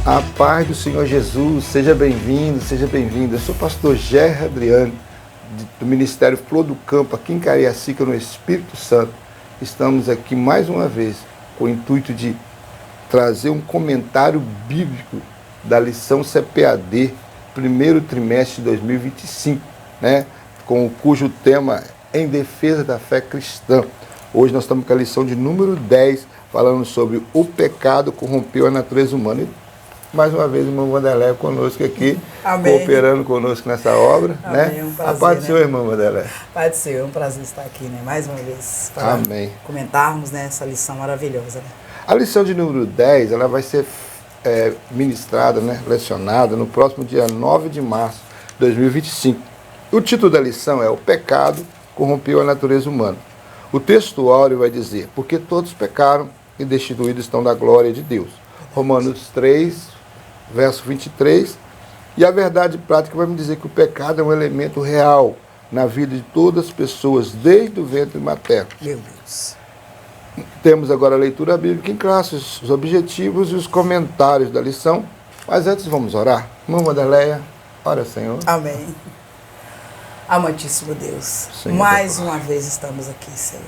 A paz do Senhor Jesus, seja bem-vindo, seja bem-vinda. Eu sou o pastor Gerry Adriano, do Ministério Flor do Campo, aqui em Cariacica, no Espírito Santo. Estamos aqui mais uma vez com o intuito de trazer um comentário bíblico da lição CPAD, primeiro trimestre de 2025, né? Cujo tema é Em Defesa da Fé Cristã. Hoje nós estamos com a lição de número 10, falando sobre o pecado corrompeu a natureza humana. E, mais uma vez, o irmão Vanderlei conosco aqui, Amém. Cooperando conosco nessa obra. Amém, né? um prazer, a paz do Senhor, né? irmão Vanderlei. Pai do Senhor, é um prazer estar aqui, né? Mais uma vez, para Amém. comentarmos, né, essa lição maravilhosa. Né? A lição de número 10, ela vai ser ministrada, né, lecionada no próximo dia 9 de março de 2025. O título da lição é O Pecado Corrompeu a Natureza Humana. O texto áureo vai dizer, porque todos pecaram e destituídos estão da glória de Deus. Romanos 3, verso 23. E a verdade prática vai me dizer que o pecado é um elemento real na vida de todas as pessoas, desde o ventre materno. Meu Deus. Temos agora a leitura bíblica em classe, os objetivos e os comentários da lição. Mas antes vamos orar. Irmã Vanderleia, ora, Senhor. Amém. Amantíssimo Deus, Senhor, mais uma vez estamos aqui, Senhor.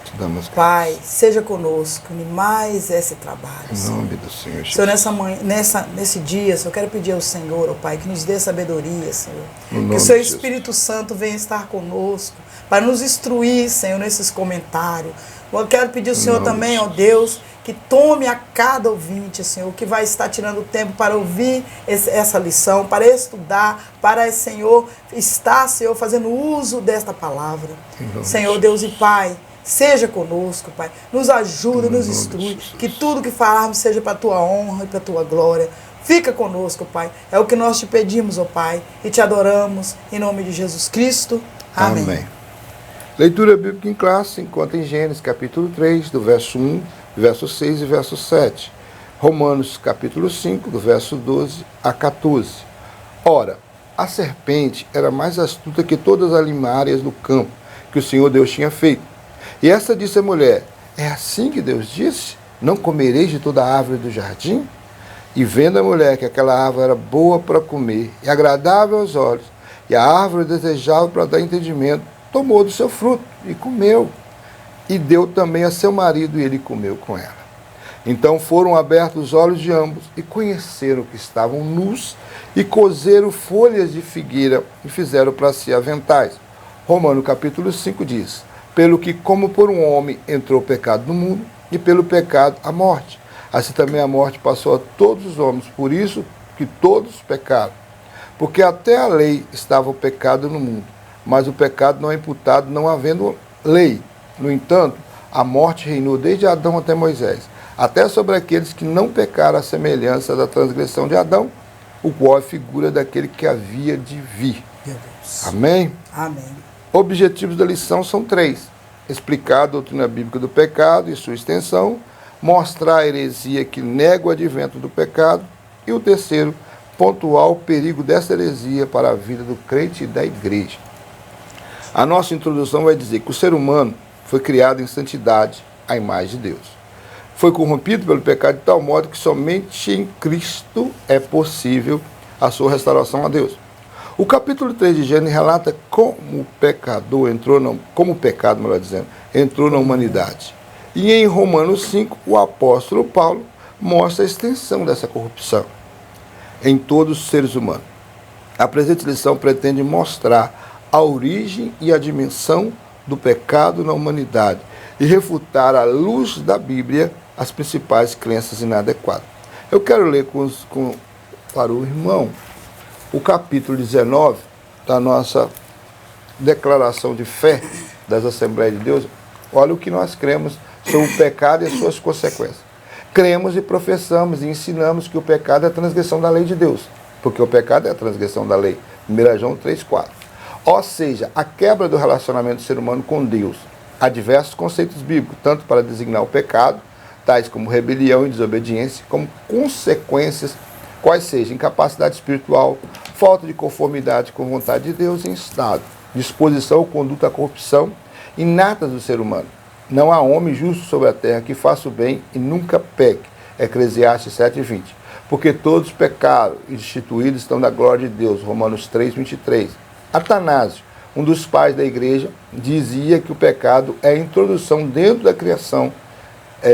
Te damos Pai, seja conosco em mais esse trabalho, em Senhor. nome do Senhor Jesus. Senhor, nesse dia, Senhor, eu quero pedir ao Senhor, ó Pai, que nos dê sabedoria, Senhor. No nome Que o Seu de Jesus. Espírito Santo venha estar conosco, para nos instruir, Senhor, nesses comentários. Eu quero pedir ao Senhor nome também, de ó Deus, que tome a cada ouvinte, Senhor, que vai estar tirando tempo para ouvir essa lição, para estudar, para, Senhor, estar, Senhor, fazendo uso desta palavra. Senhor, Deus e Pai, seja conosco, Pai. Nos ajuda, nos instrui, que tudo que falarmos seja para a Tua honra e para a Tua glória. Fica conosco, Pai. É o que nós te pedimos, ó Pai, e te adoramos, em nome de Jesus Cristo. Amém. Amém. Leitura bíblica em classe, encontra em Gênesis, capítulo 3, do verso 1, verso 6 e verso 7. Romanos, capítulo 5, do verso 12 a 14. Ora, a serpente era mais astuta que todas as limárias do campo que o Senhor Deus tinha feito. E essa disse à mulher, é assim que Deus disse? Não comereis de toda a árvore do jardim? E vendo a mulher que aquela árvore era boa para comer e agradável aos olhos, e a árvore desejável para dar entendimento, tomou do seu fruto e comeu. E deu também a seu marido e ele comeu com ela. Então foram abertos os olhos de ambos e conheceram que estavam nus e cozeram folhas de figueira e fizeram para si aventais. Romanos capítulo 5 diz, pelo que como por um homem entrou o pecado no mundo e pelo pecado a morte. Assim também a morte passou a todos os homens, por isso que todos pecaram. Porque até a lei estava o pecado no mundo, mas o pecado não é imputado não havendo lei. No entanto, a morte reinou desde Adão até Moisés, até sobre aqueles que não pecaram à semelhança da transgressão de Adão, o qual é figura daquele que havia de vir. Meu Deus. Amém? Amém. Objetivos da lição são 3. Explicar a doutrina bíblica do pecado e sua extensão, mostrar a heresia que nega o advento do pecado, e o terceiro, pontuar o perigo dessa heresia para a vida do crente e da igreja. A nossa introdução vai dizer que o ser humano foi criado em santidade à imagem de Deus. Foi corrompido pelo pecado de tal modo que somente em Cristo é possível a sua restauração a Deus. O capítulo 3 de Gênesis relata como o pecador como o pecado, melhor dizendo, entrou na humanidade. E em Romanos 5, o apóstolo Paulo mostra a extensão dessa corrupção em todos os seres humanos. A presente lição pretende mostrar a origem e a dimensão do pecado na humanidade e refutar à luz da Bíblia as principais crenças inadequadas. Eu quero ler para o irmão o capítulo 19 da nossa declaração de fé das Assembleias de Deus. Olha o que nós cremos sobre o pecado e as suas consequências. Cremos e professamos e ensinamos que o pecado é a transgressão da lei de Deus, porque o pecado é a transgressão da lei. 1 João 3,4. Ou seja, a quebra do relacionamento do ser humano com Deus. Há diversos conceitos bíblicos, tanto para designar o pecado, tais como rebelião e desobediência, como consequências, quais sejam incapacidade espiritual, falta de conformidade com a vontade de Deus em estado, disposição ou conduta à corrupção inatas do ser humano. Não há homem justo sobre a terra que faça o bem e nunca peque. Eclesiastes 7:20. porque todos pecaram e destituídos estão da glória de Deus. Romanos 3, 23. Atanásio, um dos pais da igreja, dizia que o pecado é a introdução dentro da criação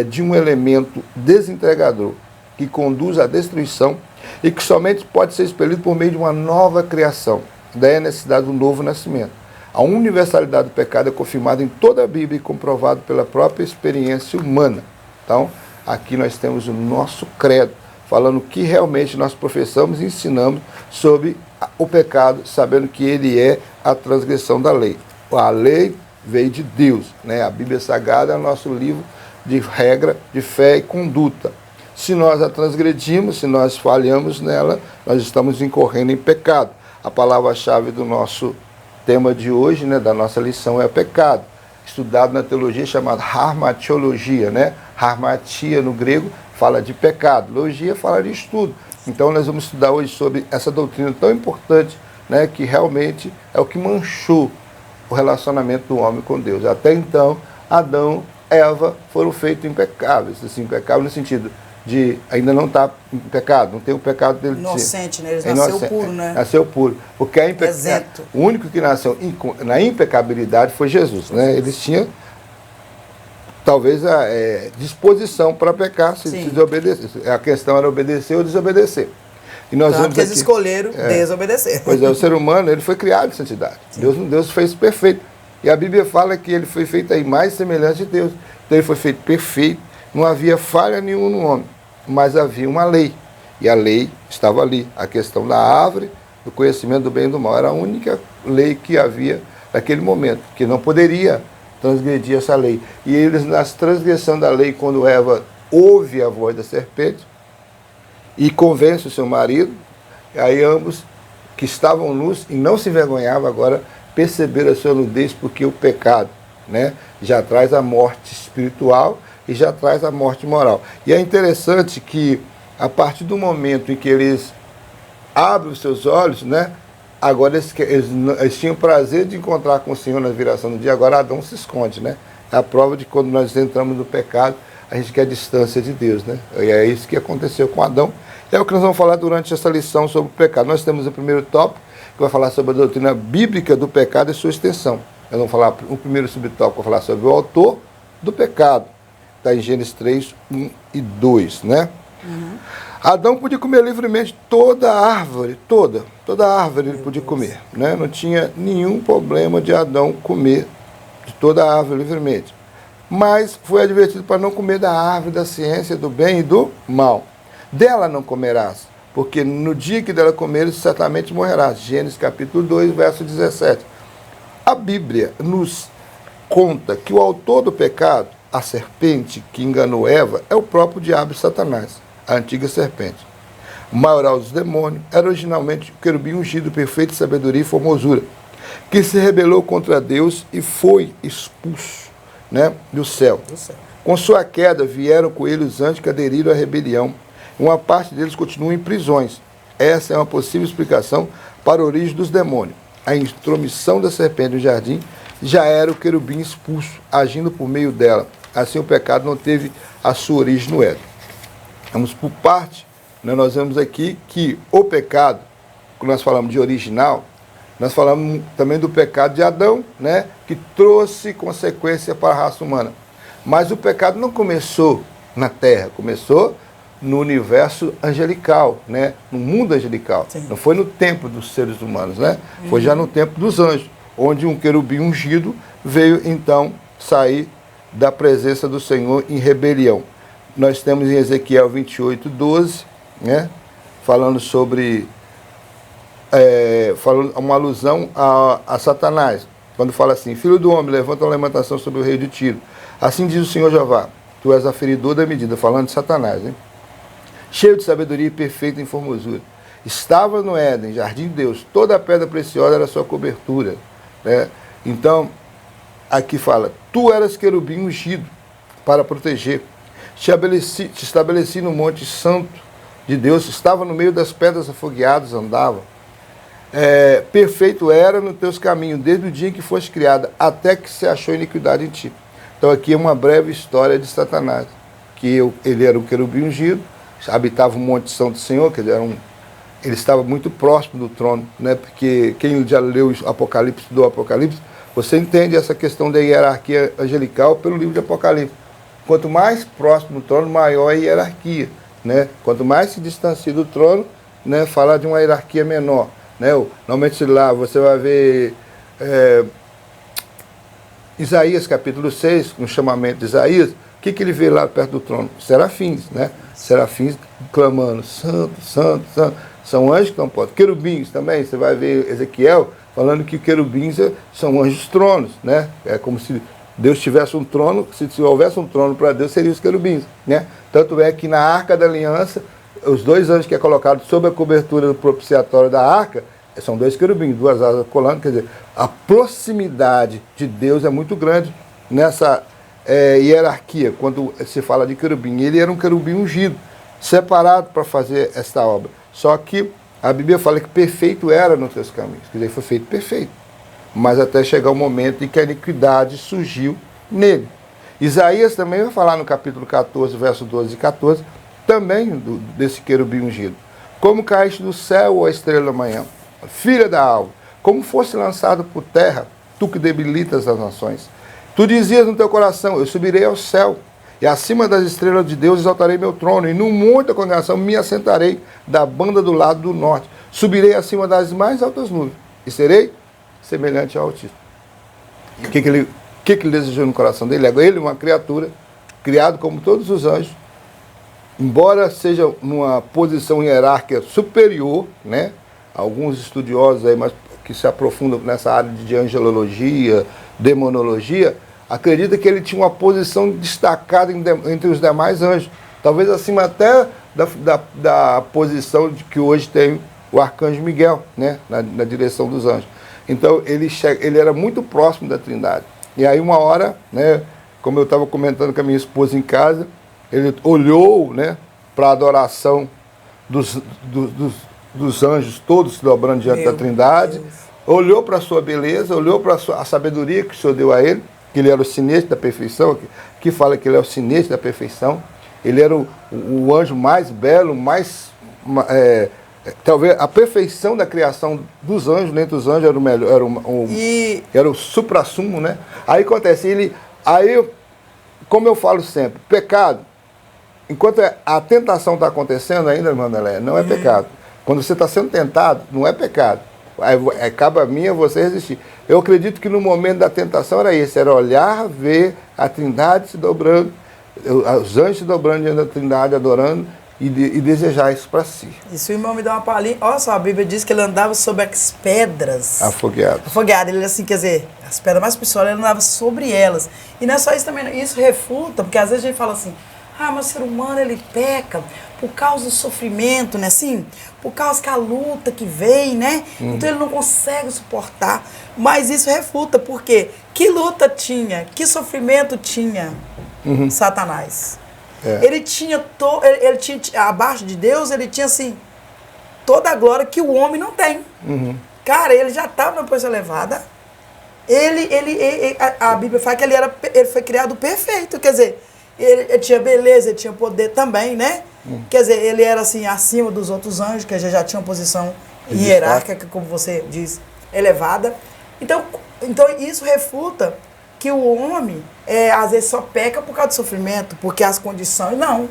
de um elemento desintegrador que conduz à destruição e que somente pode ser expelido por meio de uma nova criação. Daí a necessidade do novo nascimento. A universalidade do pecado é confirmada em toda a Bíblia e comprovado pela própria experiência humana. Então, aqui nós temos o nosso credo, falando que realmente nós professamos e ensinamos sobre o pecado, sabendo que ele é a transgressão da lei. A lei veio de Deus, né? A Bíblia Sagrada é o nosso livro de regra, de fé e conduta. Se nós a transgredimos, se nós falhamos nela, nós estamos incorrendo em pecado. A palavra-chave do nosso tema de hoje, né, da nossa lição, é pecado. Estudado na teologia chamada harmatiologia, né? Harmatia no grego fala de pecado, logia fala de estudo. Então nós vamos estudar hoje sobre essa doutrina tão importante, né, que realmente é o que manchou o relacionamento do homem com Deus. Até então, Adão e Eva foram feitos impecáveis, assim, impecáveis no sentido de ainda não estar em pecado, não tem o pecado dele. Inocente, né? Eles nasceu puro, né? Nasceu puro. Porque o único que nasceu na impecabilidade foi Jesus, né? Eles tinham talvez a disposição para pecar se desobedecer. A questão era obedecer ou desobedecer. E nós tanto que eles escolheram desobedecer. Pois é, o ser humano ele foi criado em santidade. Deus fez perfeito. E a Bíblia fala que ele foi feito à imagem e semelhança de Deus. Então ele foi feito perfeito, não havia falha nenhuma no homem, mas havia uma lei. E a lei estava ali. A questão da árvore, do conhecimento do bem e do mal. Era a única lei que havia naquele momento, que não poderia transgredir essa lei. E eles, na transgressão da lei, quando Eva ouve a voz da serpente e convence o seu marido, aí ambos que estavam nus e não se envergonhavam agora, perceberam a sua nudez, porque o pecado, né, já traz a morte espiritual e já traz a morte moral. E é interessante que, a partir do momento em que eles abrem os seus olhos, né, agora eles tinham prazer de encontrar com o Senhor na viração do dia, agora Adão se esconde, né? É a prova de que quando nós entramos no pecado, a gente quer distância de Deus, né? E é isso que aconteceu com Adão. E é o que nós vamos falar durante essa lição sobre o pecado. Nós temos o primeiro tópico, que vai falar sobre a doutrina bíblica do pecado e sua extensão. Nós vamos falar o primeiro subtópico, vai falar sobre o autor do pecado. Está em Gênesis 3, 1 e 2, né? Adão podia comer livremente toda a árvore, toda árvore ele podia comer, né? Não tinha nenhum problema de Adão comer de toda a árvore livremente. Mas foi advertido para não comer da árvore da ciência do bem e do mal. Dela não comerás, porque no dia que dela comeres, certamente morrerás. Gênesis capítulo 2, verso 17. A Bíblia nos conta que o autor do pecado, a serpente que enganou Eva, é o próprio diabo e Satanás, a antiga serpente. O maioral dos demônios era originalmente o querubim ungido, perfeito de sabedoria e formosura, que se rebelou contra Deus e foi expulso, né, do céu. Com sua queda vieram com ele os anjos que aderiram à rebelião. Uma parte deles continua em prisões. Essa é uma possível explicação para a origem dos demônios. A intromissão da serpente no jardim já era o querubim expulso, agindo por meio dela. Assim o pecado não teve a sua origem no Éden. Vamos por parte, né? Nós vemos aqui que o pecado, quando nós falamos de original, nós falamos também do pecado de Adão, né? Que trouxe consequência para a raça humana. Mas o pecado não começou na terra, começou no universo angelical, né? No mundo angelical. Sim. Não foi no tempo dos seres humanos, né? Foi já no tempo dos anjos, onde um querubim ungido veio então sair da presença do Senhor em rebelião. Nós temos em Ezequiel 28, 12, né? Falando sobre falando uma alusão a Satanás, quando fala assim: filho do homem, levanta uma lamentação sobre o rei de Tiro. Assim diz o Senhor Jeová, tu és aferidor da medida, falando de Satanás, né? Cheio de sabedoria e perfeito em formosura. Estava no Éden, jardim de Deus, toda a pedra preciosa era a sua cobertura, né? Então, aqui fala: tu eras querubim ungido para proteger. Te estabeleci no monte santo de Deus, estava no meio das pedras afogueadas, andava. Perfeito era nos teus caminhos, desde o dia em que foste criada, até que se achou iniquidade em ti. Então aqui é uma breve história de Satanás, que ele era um querubim ungido, habitava um monte santo do Senhor, quer dizer, ele estava muito próximo do trono, né? Porque quem já leu o Apocalipse, do Apocalipse, você entende essa questão da hierarquia angelical pelo livro de Apocalipse. Quanto mais próximo do trono, maior é a hierarquia, né? Quanto mais se distancia do trono, né, falar de uma hierarquia menor, né? Normalmente lá você vai ver Isaías capítulo 6, no chamamento de Isaías, o que ele vê lá perto do trono? Serafins, né? Serafins clamando, santo, santo, santo. São anjos que estão postos. Querubins também, você vai ver Ezequiel falando que querubins são anjos tronos, né? É como se Deus tivesse um trono, se houvesse um trono para Deus, seriam os querubins, né? Tanto é que na Arca da Aliança, os dois anjos que é colocado sob a cobertura do propiciatório da Arca, são dois querubins, duas asas colando, quer dizer, a proximidade de Deus é muito grande nessa hierarquia, quando se fala de querubim. Ele era um querubim ungido, separado para fazer esta obra. Só que a Bíblia fala que perfeito era nos seus caminhos, quer dizer, foi feito perfeito. Mas até chegar o momento em que a iniquidade surgiu nele. Isaías também vai falar no capítulo 14, verso 12 e 14, também desse querubim ungido. Como caíste do céu, ó estrela da manhã, filha da alva, como fosse lançado por terra, tu que debilitas as nações. Tu dizias no teu coração, eu subirei ao céu, e acima das estrelas de Deus exaltarei meu trono, e no monte da congregação me assentarei da banda do lado do norte. Subirei acima das mais altas nuvens, e serei semelhante ao Altíssimo. O que ele desejou no coração dele? Ele, uma criatura, criado como todos os anjos, embora seja numa posição hierárquica superior, né? Alguns estudiosos aí, mas que se aprofundam nessa área de angelologia, demonologia, acredita que ele tinha uma posição destacada entre os demais anjos, talvez acima até da posição de que hoje tem o arcanjo Miguel, né? Na direção dos anjos. Então ele era muito próximo da Trindade. E aí uma hora, né, como eu estava comentando com a minha esposa em casa, ele olhou, né, para a adoração dos anjos todos se dobrando diante da Trindade, olhou para a sua beleza, olhou para a sabedoria que o Senhor deu a ele, que ele era o sinete da perfeição, que fala que ele é o sinete da perfeição, ele era o anjo mais belo, talvez a perfeição da criação dos anjos, dentro dos anjos era o melhor, era o suprassumo, né? Aí acontece, como eu falo sempre, pecado, enquanto a tentação está acontecendo ainda, irmã André, não é pecado. Quando você está sendo tentado, não é pecado. Cabe a mim a você resistir. Eu acredito que no momento da tentação era isso, era olhar, ver a Trindade se dobrando, os anjos se dobrando diante da Trindade, adorando, e desejar isso para si. Isso, o irmão me dá uma palhinha. Olha só, a Bíblia diz que ele andava sobre as pedras. Afogueado. Afogueado. Ele assim, quer dizer, as pedras mais preciosas, ele andava sobre elas. E não é só isso também, não. Isso refuta, porque às vezes a gente fala assim, mas o ser humano, ele peca por causa do sofrimento, né? Assim, por causa que a luta que vem, né? Então ele não consegue suportar. Mas isso refuta, porque que luta tinha, que sofrimento tinha Satanás? Ele tinha, abaixo de Deus, ele tinha assim, toda a glória que o homem não tem. Cara, ele já estava na posição elevada. A Bíblia fala que ele foi criado perfeito, quer dizer, ele tinha beleza, ele tinha poder também, né? Quer dizer, ele era assim, acima dos outros anjos, que já tinha uma posição hierárquica, como você diz, elevada. Então isso refuta que o homem, às vezes, só peca por causa do sofrimento, porque as condições, não.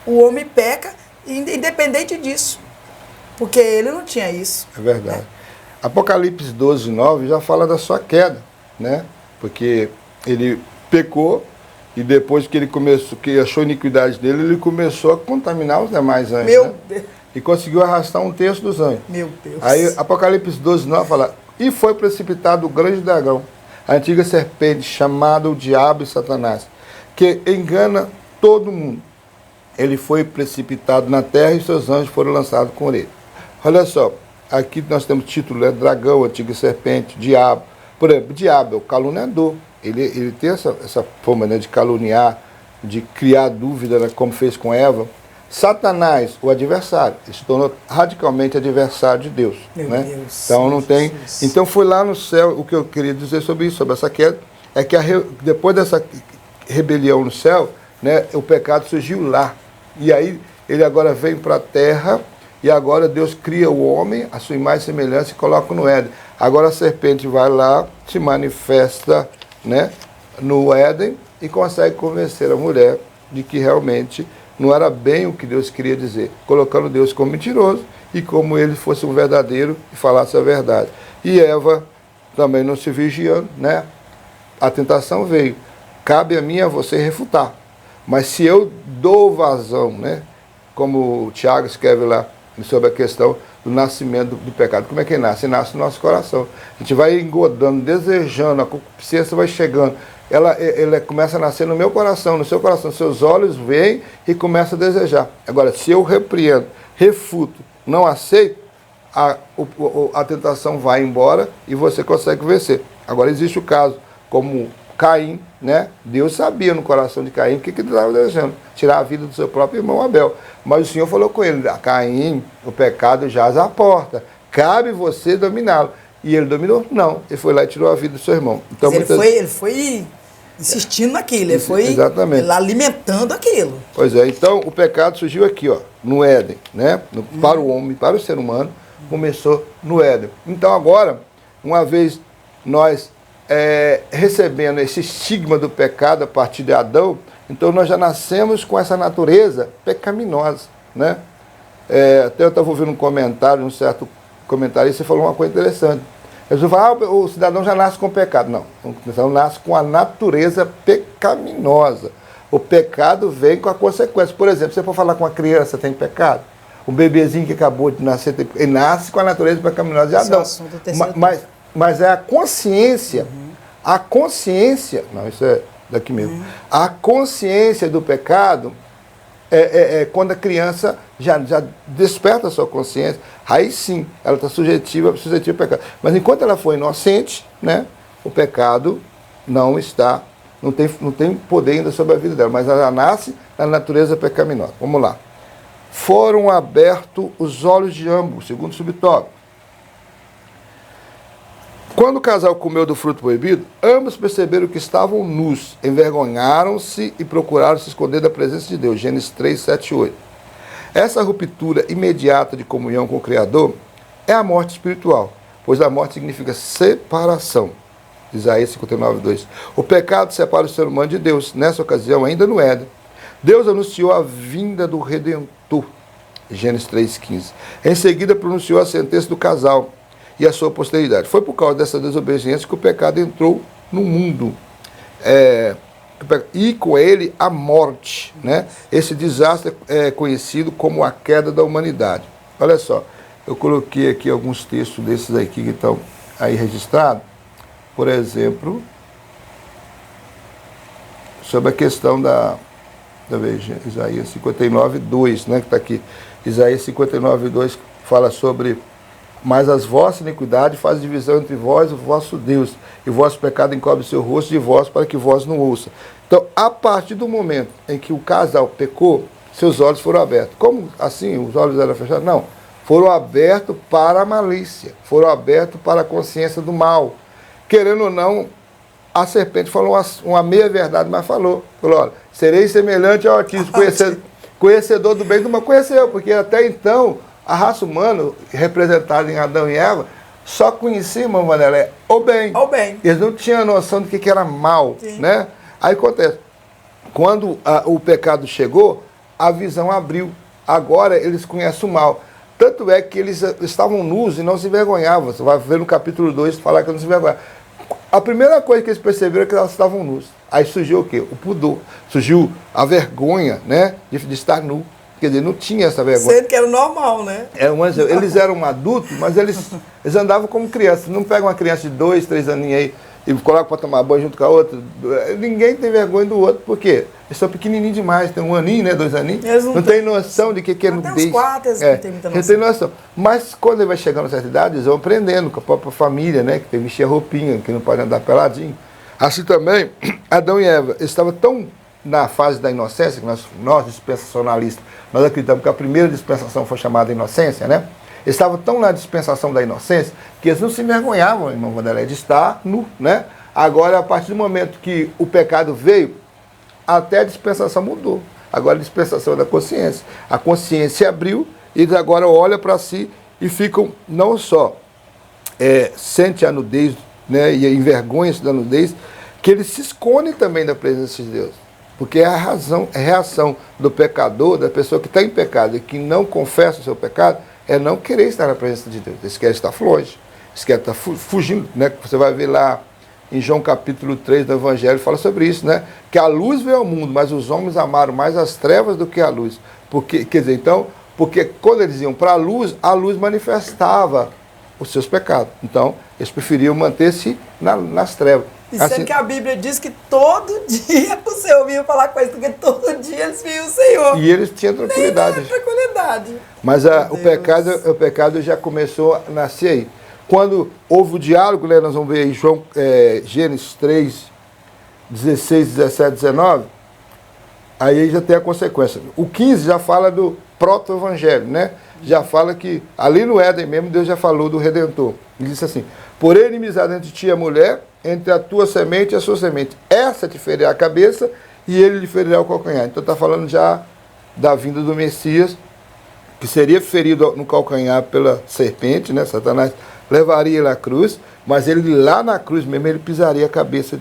O homem peca independente disso, porque ele não tinha isso. É verdade. Né? Apocalipse 12, 9 já fala da sua queda, né? Porque ele pecou e depois que ele começou, que achou a iniquidade dele, ele começou a contaminar os demais anjos. Meu Deus. E conseguiu arrastar um terço dos anjos. Meu Deus. Aí Apocalipse 12, 9 fala, e foi precipitado o grande dragão, a antiga serpente, chamada o diabo e Satanás, que engana todo mundo. Ele foi precipitado na terra e seus anjos foram lançados com ele. Olha só, aqui nós temos título, né? Dragão, antiga serpente, diabo. Por exemplo, diabo é o caluniador. Ele tem essa forma, né, de caluniar, de criar dúvida, né, como fez com Eva. Satanás, o adversário, ele se tornou radicalmente adversário de Deus. Meu né? Deus, então não tem. Jesus. Então foi lá no céu, o que eu queria dizer sobre isso, sobre essa queda, é que depois dessa rebelião no céu, né, o pecado surgiu lá. E aí ele agora vem para a terra e agora Deus cria o homem, a sua imagem e semelhança, e coloca no Éden. Agora a serpente vai lá, se manifesta, né, no Éden e consegue convencer a mulher de que realmente não era bem o que Deus queria dizer, colocando Deus como mentiroso e como ele fosse um verdadeiro e falasse a verdade. E Eva também não se vigiando, né? A tentação veio. Cabe a mim a você refutar. Mas se eu dou vazão, né? Como o Tiago escreve lá sobre a questão do nascimento do pecado. Como é que nasce? Nasce no nosso coração. A gente vai engodando, desejando, a concupiscência vai chegando. Ela começa a nascer no meu coração, no seu coração. Seus olhos veem e começam a desejar. Agora, se eu repreendo, refuto, não aceito, a tentação vai embora e você consegue vencer. Agora, existe o caso, como Caim, né? Deus sabia no coração de Caim o que ele estava desejando, tirar a vida do seu próprio irmão Abel. Mas o Senhor falou com ele: Caim, o pecado jaz à porta, cabe você dominá-lo. E ele dominou? Não. Ele foi lá e tirou a vida do seu irmão. Então, ele foi insistindo naquilo, ele foi alimentando aquilo. Pois é, então o pecado surgiu aqui, ó, no Éden, né? Para o homem, para o ser humano, começou no Éden. Então agora, uma vez nós recebendo esse estigma do pecado a partir de Adão, então nós já nascemos com essa natureza pecaminosa, né? Até eu estava ouvindo um comentário, um certo comentário, e você falou uma coisa interessante. Jesus fala, o cidadão já nasce com pecado. Não, o cidadão nasce com a natureza pecaminosa. O pecado vem com a consequência. Por exemplo, você for falar com uma criança, tem pecado? Um bebezinho que acabou de nascer, ele nasce com a natureza pecaminosa de Adão. Mas é a consciência, a consciência, não, isso é daqui mesmo, a consciência do pecado quando a criança já desperta a sua consciência, aí sim, ela está suscetível ao pecado. Mas enquanto ela for inocente, né, o pecado não tem poder ainda sobre a vida dela, mas ela nasce na natureza pecaminosa. Vamos lá. Foram abertos os olhos de ambos, segundo subtópico. Quando o casal comeu do fruto proibido, ambos perceberam que estavam nus, envergonharam-se e procuraram se esconder da presença de Deus. Gênesis 3, 7 e 8. Essa ruptura imediata de comunhão com o Criador é a morte espiritual, pois a morte significa separação. Isaías 59, 2. O pecado separa o ser humano de Deus, nessa ocasião ainda no Éden. Deus anunciou a vinda do Redentor. Gênesis 3, 15. Em seguida pronunciou a sentença do casal e a sua posteridade. Foi por causa dessa desobediência que o pecado entrou no mundo. E com ele a morte, né? Esse desastre é conhecido como a queda da humanidade. Olha só, eu coloquei aqui alguns textos desses aqui que estão aí registrados. Por exemplo, sobre a questão da Isaías 59, 2, né? Que está aqui. Isaías 59, 2 fala sobre: mas as vossas iniquidades fazem divisão entre vós e o vosso Deus, e o vosso pecado encobre o seu rosto de vós, para que vós não ouça. Então, a partir do momento em que o casal pecou, seus olhos foram abertos. Como assim? Os olhos eram fechados? Não. Foram abertos para a malícia, foram abertos para a consciência do mal. Querendo ou não, a serpente falou uma meia-verdade, mas falou, olha, serei semelhante ao Altíssimo, conhecedor do bem e do mal. Conheceu, porque até então a raça humana, representada em Adão e Eva, só conhecia, irmão Vanelé, o bem. Eles não tinham noção do que era mal, né? Aí acontece, quando o pecado chegou, a visão abriu. Agora eles conhecem o mal. Tanto é que eles estavam nus e não se envergonhavam. Você vai ver no capítulo 2 falar que não se envergonhavam. A primeira coisa que eles perceberam é que elas estavam nus. Aí surgiu o quê? O pudor. Surgiu a vergonha, né, de estar nu. Quer dizer, não tinha essa vergonha. Sendo que era normal, né? Eles eram adultos, mas eles andavam como crianças. Não pega uma criança de 2, 3 aninhos aí e coloca para tomar banho junto com a outra. Ninguém tem vergonha do outro. Por quê? Eles são pequenininhos demais. Tem 1 aninho, né? 2 aninhos. Eles não tem noção de que é nudez. Até uns 4, eles não têm muita noção. Eles têm noção. Mas quando ele vai chegando a certa idade, eles vão aprendendo com a própria família, né? Que tem que vestir a roupinha, que não pode andar peladinho. Assim também, Adão e Eva estavam tão na fase da inocência, que nós dispensacionalistas, nós acreditamos que a primeira dispensação foi chamada inocência, né? Eles estavam tão na dispensação da inocência que eles não se envergonhavam, irmão Vanderlei, de estar nu, né? Agora, a partir do momento que o pecado veio, até a dispensação mudou. Agora a dispensação da consciência. A consciência abriu, e eles agora olham para si e ficam não só sente a nudez, né, e envergonha-se da nudez, que eles se escondem também da presença de Deus. Porque é a reação do pecador, da pessoa que está em pecado e que não confessa o seu pecado, é não querer estar na presença de Deus. Eles querem estar longe, eles querem estar fugindo, né? Você vai ver lá em João capítulo 3 do Evangelho, fala sobre isso, né? Que a luz veio ao mundo, mas os homens amaram mais as trevas do que a luz. Porque, quer dizer, então, porque quando eles iam para a luz manifestava os seus pecados. Então, eles preferiam manter-se nas trevas. E sendo que a Bíblia diz que todo dia você ouvia falar com eles, porque todo dia eles viam o Senhor. E eles tinham tranquilidade. Tranquilidade. Mas o pecado já começou a nascer aí. Quando houve o diálogo, né, nós vamos ver aí Gênesis 3, 16, 17, 19, aí já tem a consequência. O 15 já fala do proto-evangelho, né? Já fala que, ali no Éden mesmo, Deus já falou do Redentor. Ele disse assim: porém, inimizade entre ti e a mulher, entre a tua semente e a sua semente. Essa te ferirá a cabeça e ele lhe ferirá o calcanhar. Então está falando já da vinda do Messias, que seria ferido no calcanhar pela serpente, né? Satanás levaria ele à cruz, mas ele lá na cruz mesmo, ele pisaria a cabeça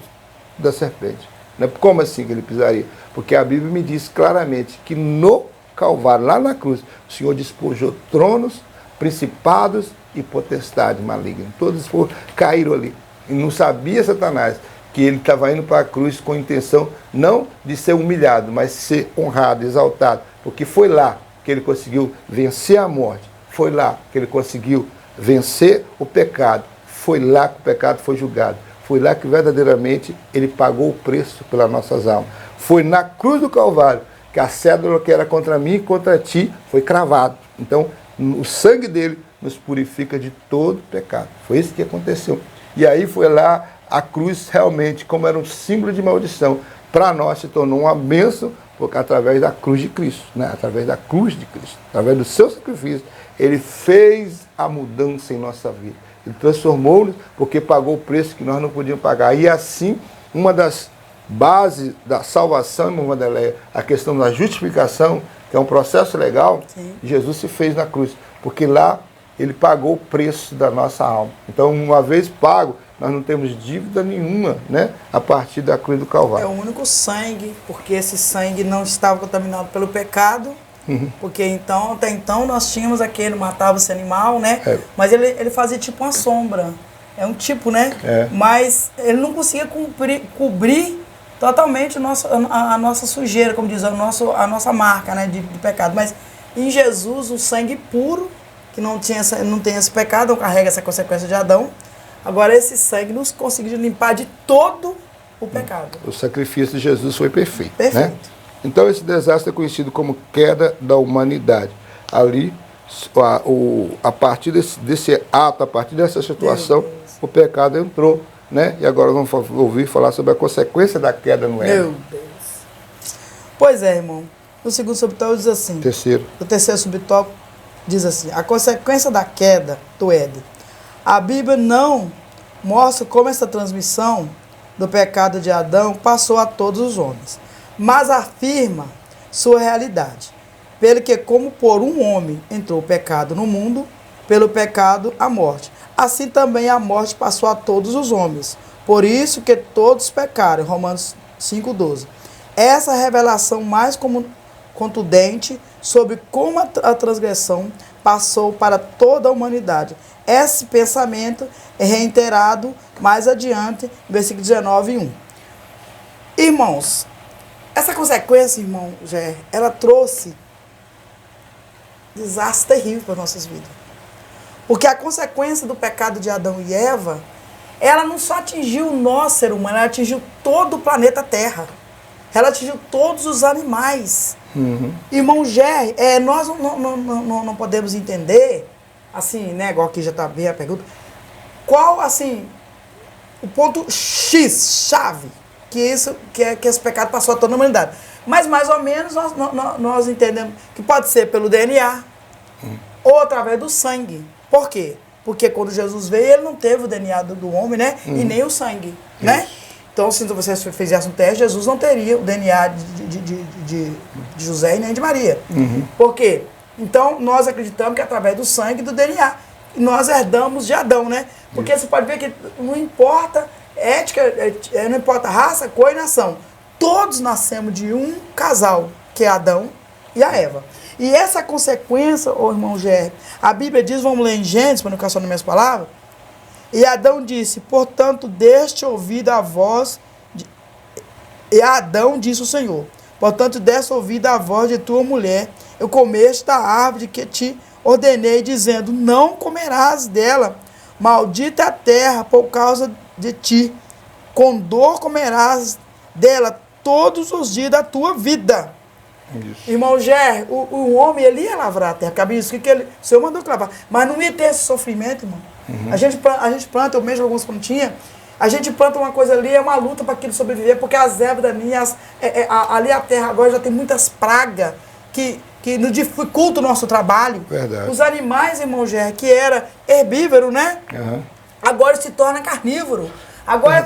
da serpente. Né? Como assim que ele pisaria? Porque a Bíblia me diz claramente que no Calvário, lá na cruz, o Senhor despojou tronos, principados e potestades malignas. Todos caíram ali. E não sabia Satanás que ele estava indo para a cruz com a intenção não de ser humilhado, mas de ser honrado, exaltado. Porque foi lá que ele conseguiu vencer a morte. Foi lá que ele conseguiu vencer o pecado. Foi lá que o pecado foi julgado. Foi lá que verdadeiramente ele pagou o preço pelas nossas almas. Foi na cruz do Calvário que a cédula que era contra mim e contra ti foi cravado. Então, o sangue dele nos purifica de todo pecado. Foi isso que aconteceu. E aí foi lá a cruz realmente, como era um símbolo de maldição, para nós se tornou uma bênção, porque através da cruz de Cristo, né? Através da cruz de Cristo, através do seu sacrifício, ele fez a mudança em nossa vida. Ele transformou-nos porque pagou o preço que nós não podíamos pagar. E assim, uma das bases da salvação, irmã Wanderleia, a questão da justificação, que é um processo legal, sim, Jesus se fez na cruz, porque lá ele pagou o preço da nossa alma. Então, uma vez pago, nós não temos dívida nenhuma, né, a partir da cruz do Calvário. É o único sangue, porque esse sangue não estava contaminado pelo pecado, porque então, até então nós tínhamos aquele, matava esse animal, né, mas ele fazia tipo uma sombra, é um tipo, né, mas ele não conseguia cobrir totalmente a nossa sujeira, como diz, a nossa marca, né, de pecado. Mas em Jesus, o sangue puro, que não tem esse pecado, não carrega essa consequência de Adão. Agora esse sangue nos conseguiu limpar de todo o pecado. O sacrifício de Jesus foi perfeito. Perfeito. Né? Então esse desastre é conhecido como queda da humanidade. Ali, a partir desse ato, a partir dessa situação, o pecado entrou. Né? E agora vamos ouvir falar sobre a consequência da queda no Éden. Meu Deus. Pois é, irmão. No segundo subtópico diz assim. O terceiro subtópico diz assim: a consequência da queda do Éden. A Bíblia não mostra como essa transmissão do pecado de Adão passou a todos os homens, mas afirma sua realidade. Pelo que, como por um homem entrou o pecado no mundo, pelo pecado a morte. Assim também a morte passou a todos os homens. Por isso que todos pecaram. Romanos 5,12. Essa revelação mais contundente sobre como a transgressão passou para toda a humanidade. Esse pensamento é reiterado mais adiante, versículo 19:1. Irmãos, essa consequência, irmão Gé, ela trouxe desastre terrível para nossas vidas. Porque a consequência do pecado de Adão e Eva, ela não só atingiu nós, ser humano, ela atingiu todo o planeta Terra. Ela atingiu todos os animais. Irmão Gé, nós não podemos entender, assim, né, igual aqui já está bem a pergunta, qual, assim, o ponto X, chave, que esse pecado passou a toda a humanidade. Mas, mais ou menos, nós entendemos que pode ser pelo DNA ou através do sangue. Por quê? Porque quando Jesus veio, ele não teve o DNA do homem, né? E nem o sangue, né? Então, se você fizesse um teste, Jesus não teria o DNA de José e nem de Maria. Por quê? Então, nós acreditamos que através do sangue e do DNA, nós herdamos de Adão, né? Porque você pode ver que não importa ética, não importa raça, cor e nação. Todos nascemos de um casal, que é Adão e a Eva. E essa consequência, ô irmão Gé, a Bíblia diz, vamos ler em Gênesis, para não ficar só nas minhas palavras, e Adão disse, portanto, deste ouvido a voz, e Adão disse o Senhor, portanto, deste ouvido a voz de tua mulher, eu comeste da árvore que te ordenei, dizendo, não comerás dela, maldita a terra por causa de ti, com dor comerás dela todos os dias da tua vida. Isso. Irmão Gé, o homem, ele ia lavrar a terra, cabia isso que ele, o Senhor mandou lavar, mas não ia ter esse sofrimento, irmão. A gente planta, eu mesmo alguns plantinhas, a gente planta uma coisa ali, é uma luta para aquilo sobreviver, porque as ervas daninhas, ali a terra agora já tem muitas pragas que nos dificulta o nosso trabalho. Verdade. Os animais, irmão Gé, que era herbívoro, né? Agora se torna carnívoro. Agora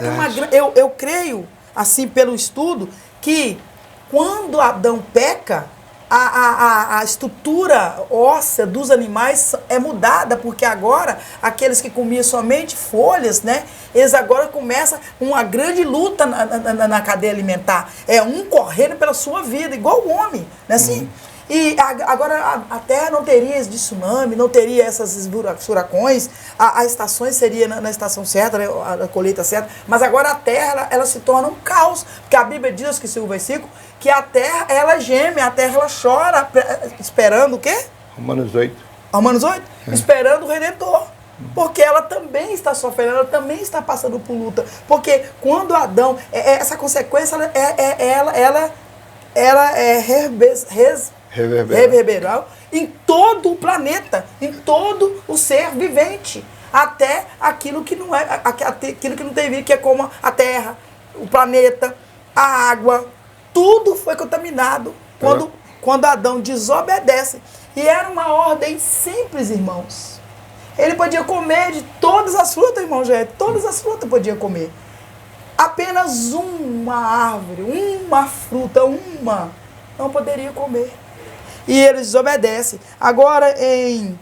eu creio, assim, pelo estudo, que quando Adão peca, a estrutura óssea dos animais é mudada, porque agora, aqueles que comiam somente folhas, né? Eles agora começam uma grande luta na cadeia alimentar. É um correndo pela sua vida, igual o homem, né? Assim? E agora a terra não teria de tsunami, não teria esses furacões, as estações seria na estação certa, né, a colheita certa, mas agora a terra ela se torna um caos, porque a Bíblia diz, que o versículo, que a terra ela geme, a terra ela chora, esperando o quê? Romanos 8. Romanos 8? Esperando o Redentor. Porque ela também está sofrendo, ela também está passando por luta. Porque quando Adão, essa consequência, ela é reverberal em todo o planeta, em todo o ser vivente, até aquilo que não é, aquilo que não tem vida, que é como a terra, o planeta, a água, tudo foi contaminado quando Adão desobedece. E era uma ordem simples, irmãos. Ele podia comer de todas as frutas, irmão Jé, todas as frutas podia comer. Apenas uma árvore, uma fruta, não poderia comer. E ele desobedece. Agora, em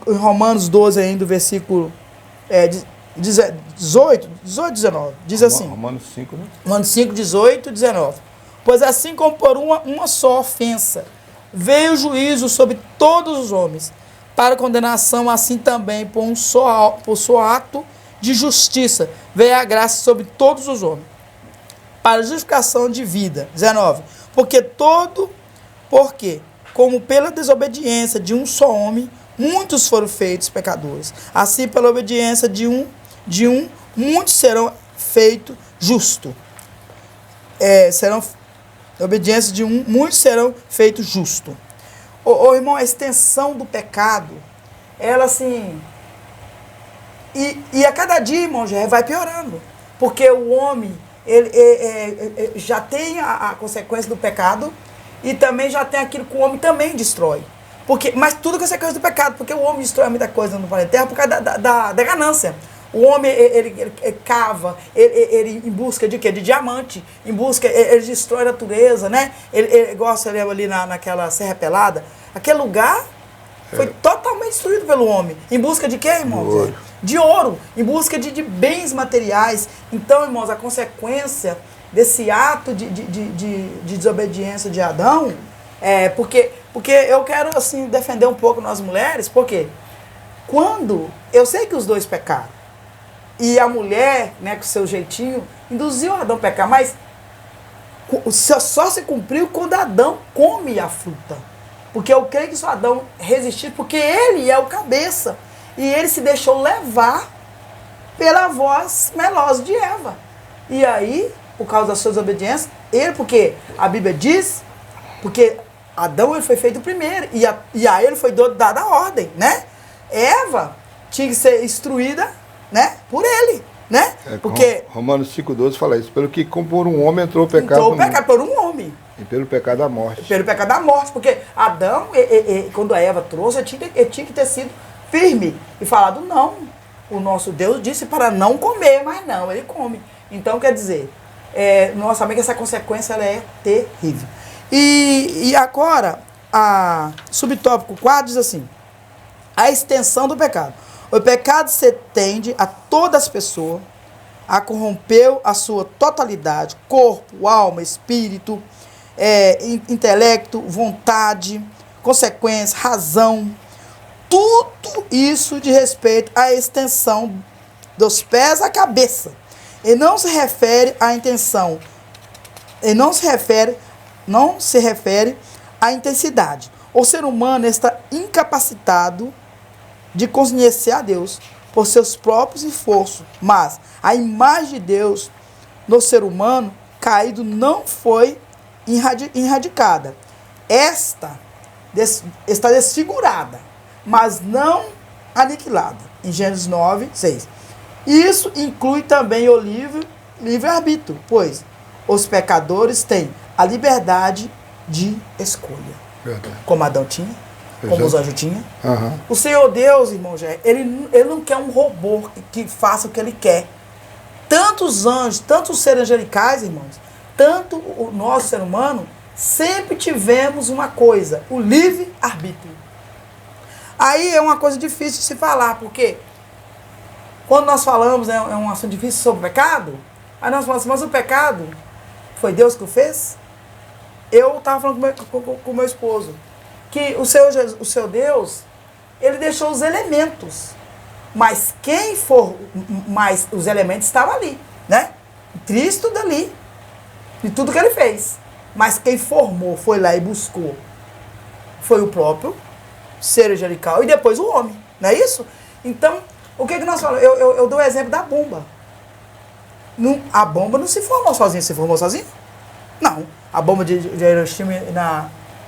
Romanos 12, ainda, versículo 18, 19, diz assim. Romanos 5, né? Romanos 5, 18 e 19. Pois assim como por uma só ofensa veio o juízo sobre todos os homens, para condenação, assim também por só ato de justiça veio a graça sobre todos os homens, para justificação de vida. 19. Porque, como pela desobediência de um só homem, muitos foram feitos pecadores. Assim, pela obediência de um, muitos serão feitos justos. Obediência de um, muitos serão feitos justos. Ô irmão, a extensão do pecado, ela assim... E a cada dia, irmão, já vai piorando. Porque o homem, ele já tem a consequência do pecado e também já tem aquilo que o homem também destrói. Mas tudo é consequência do pecado, porque o homem destrói muita coisa no planeta Terra por causa da ganância. O homem, ele cava, ele em busca de quê? De diamante, ele destrói a natureza, né? Ele gosta ali naquela Serra Pelada. Aquele lugar foi totalmente destruído pelo homem. Em busca de quê, irmãos? De ouro, em busca de bens materiais. Então, irmãos, a consequência desse ato de desobediência de Adão, porque eu quero assim, defender um pouco nós mulheres, porque quando, eu sei que os dois pecaram, e a mulher, né, com o seu jeitinho, induziu Adão a pecar, mas só se cumpriu quando Adão come a fruta. Porque eu creio que só Adão resistiu, porque ele é o cabeça. E ele se deixou levar pela voz melosa de Eva. E aí, por causa das suas obediências, porque a Bíblia diz, porque Adão ele foi feito primeiro, e a ele foi dada a ordem, né? Eva tinha que ser instruída, né, por ele, né? Porque Romanos 5,12 fala isso. Pelo que como por um homem entrou o pecado. Entrou o pecado por um homem. E pelo pecado da morte. Pelo pecado da morte. Porque Adão, quando a Eva trouxe, ele tinha que ter sido firme e falado não. O nosso Deus disse para não comer, mas não, ele come. Então, quer dizer, nós sabemos que essa consequência ela é terrível. E agora, a subtópico 4 diz assim, a extensão do pecado. O pecado se estende a todas as pessoas, a corrompeu a sua totalidade, corpo, alma, espírito, intelecto, vontade, consequência, razão, tudo isso de respeito à extensão dos pés à cabeça. E não se refere à intenção, e não se refere à intensidade. O ser humano está incapacitado de conhecer a Deus por seus próprios esforços, mas a imagem de Deus no ser humano caído não foi erradicada. Esta está desfigurada, mas não aniquilada. Em Gênesis 9, 6. Isso inclui também o livre-arbítrio, pois os pecadores têm a liberdade de escolha. Verdade. Como Adão tinha, como os anjos tinham. Uhum. O Senhor Deus, irmão, ele não quer um robô que faça o que ele quer. Tanto os anjos, tanto os seres angelicais, irmãos, tanto o nosso ser humano, sempre tivemos uma coisa, o livre-arbítrio. Aí é uma coisa difícil de se falar, porque quando nós falamos, é um assunto difícil sobre o pecado, aí nós falamos assim, mas o pecado foi Deus que o fez? Eu estava falando com o meu esposo, que o seu Deus, ele deixou os elementos, mas mas os elementos estavam ali, né? Cristo dali, de tudo que ele fez. Mas quem formou, foi lá e buscou, foi o próprio ser angelical e depois o homem, não é isso? Então, o que nós falamos? Eu dou o exemplo da bomba. A bomba não se formou sozinha, se formou sozinha? Não. A bomba de Hiroshima e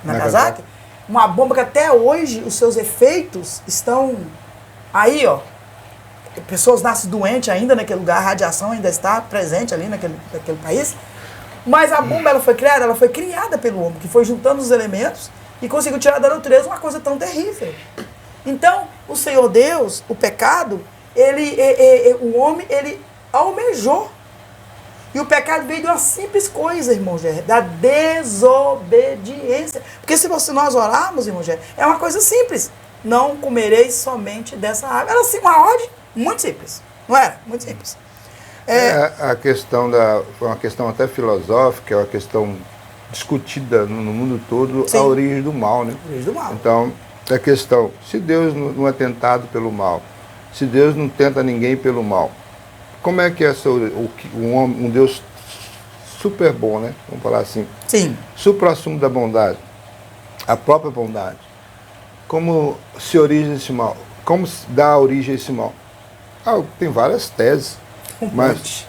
Nagasaki, uma bomba que até hoje os seus efeitos estão aí, ó. Pessoas nascem doentes ainda naquele lugar, a radiação ainda está presente ali naquele país. Mas a bomba ela foi criada pelo homem, que foi juntando os elementos e conseguiu tirar da natureza uma coisa tão terrível. Então, o Senhor Deus, o pecado, o homem, ele almejou. E o pecado veio de uma simples coisa, irmão Gé, da desobediência. Porque se nós orarmos, irmão Gé, é uma coisa simples. Não comereis somente dessa árvore. Era assim, uma ordem muito simples. Não era? Muito simples. A questão foi uma questão até filosófica, é uma questão discutida no mundo todo, sim, a origem do mal, né? A origem do mal. Então, a questão, se Deus não é tentado pelo mal, se Deus não tenta ninguém pelo mal, como é que é um Deus super bom, né? Vamos falar assim. Sim. Supra-sumo da bondade, a própria bondade. Como se origina esse mal? Como dá origem a esse mal? Tem várias teses, mas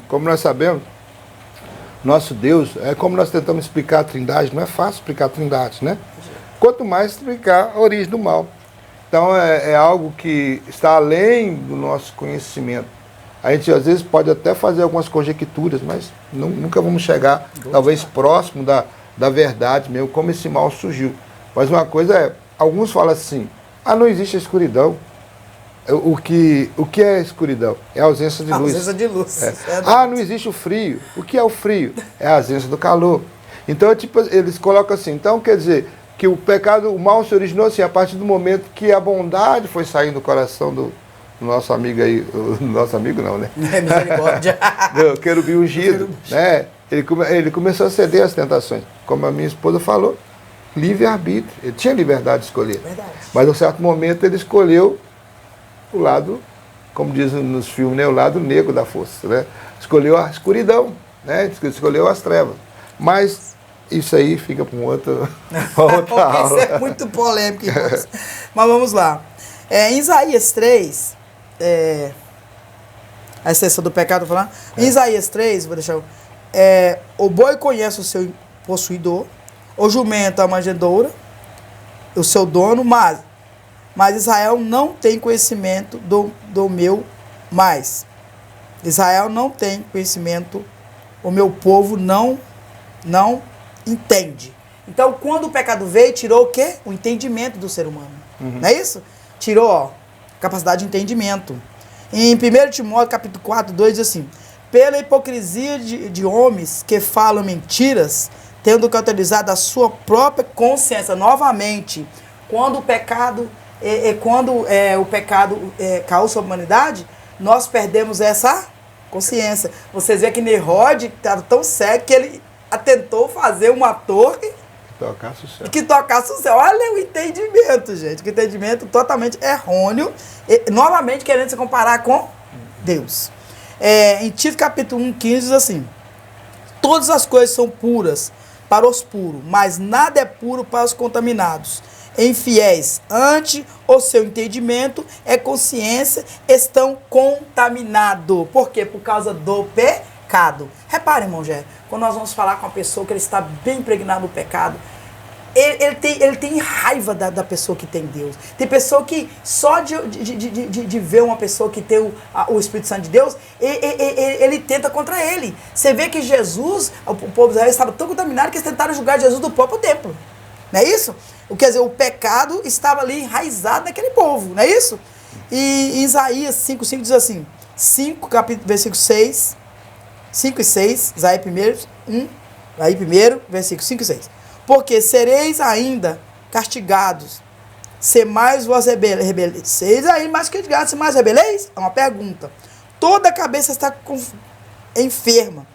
como nós sabemos, nosso Deus, é como nós tentamos explicar a Trindade, não é fácil explicar a Trindade, né? Quanto mais explicar a origem do mal. Então é algo que está além do nosso conhecimento. A gente às vezes pode até fazer algumas conjecturas, mas nunca vamos chegar talvez próximo da verdade mesmo, como esse mal surgiu. Mas uma coisa alguns falam assim, não existe a escuridão. O que é a escuridão? É a ausência de luz. Ausência de luz. Não existe o frio. O que é o frio? É a ausência do calor. Então, eles colocam assim, então quer dizer que o pecado, o mal se originou assim, a partir do momento que a bondade foi saindo do coração do nosso amigo aí, nosso amigo não, né? Misericórdia. Do querubim ungido, né? Ele começou a ceder às tentações. Como a minha esposa falou, livre-arbítrio. Ele tinha liberdade de escolher. Verdade. Mas, em um certo momento, ele escolheu o lado, como dizem nos filmes, né? O lado negro da força, né? Escolheu a escuridão, né? Escolheu as trevas. Mas isso aí fica para outra aula. Isso é muito polêmico, irmãos. Mas vamos lá. Em Isaías 3, a extensão do pecado, falando. Em Isaías 3, vou deixar. O boi conhece o seu possuidor, o jumento a manjedoura, o seu dono, mas Israel não tem conhecimento do meu mais. Israel não tem conhecimento, o meu povo não entende. Então, quando o pecado veio, tirou o quê? O entendimento do ser humano. Uhum. Não é isso? Tirou, a capacidade de entendimento. Em 1 Timóteo, capítulo 4, 2, diz assim, pela hipocrisia de homens que falam mentiras, tendo cauterizado a sua própria consciência. Novamente, quando o pecado caiu sobre a humanidade, nós perdemos essa consciência. Vocês veem que Nerode estava tão cego que ele tentou fazer uma torre que tocasse o céu. Olha o entendimento, gente. Que entendimento totalmente errôneo. Novamente querendo se comparar com Deus. Em Tito capítulo 1, 15 diz assim: todas as coisas são puras para os puros, mas nada é puro para os contaminados. Infiéis, ante o seu entendimento e consciência estão contaminados. Por quê? Por causa do pecado. Repare, irmão Gé, quando nós vamos falar com uma pessoa que ele está bem impregnado no pecado, ele tem raiva da pessoa que tem Deus. Tem pessoa que só de ver uma pessoa que tem o Espírito Santo de Deus, ele tenta contra ele. Você vê que Jesus, o povo de Israel estava tão contaminado que eles tentaram julgar Jesus do próprio templo. Não é isso? Quer dizer, o pecado estava ali enraizado naquele povo, não é isso? E Isaías 5:5 diz assim, 5, capítulo, versículo 6, 5 e 6, Isaías 1, versículo 5 e 6. Porque sereis ainda castigados, se mais vos rebeleis. Sereis ainda mais castigados, se mais rebeleis? É uma pergunta. Toda a cabeça está enferma,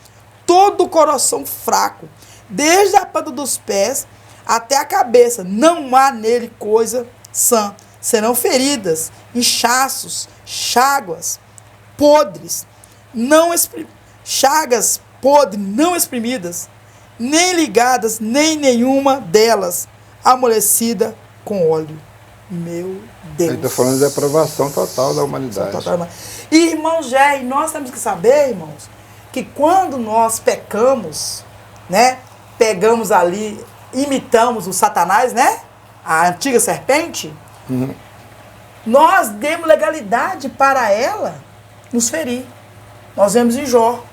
todo o coração fraco, desde a ponta dos pés até a cabeça, não há nele coisa sã. Serão feridas, inchaços, chagas podres, chagas podres, não exprimidas, nem ligadas, nem nenhuma delas amolecida com óleo. Meu Deus. Ele está falando de aprovação total da humanidade. E, irmão Gé, nós temos que saber, irmãos, que quando nós pecamos, né, pegamos ali, imitamos o Satanás, né, a antiga serpente, nós demos legalidade para ela nos ferir. Nós vemos em Jó.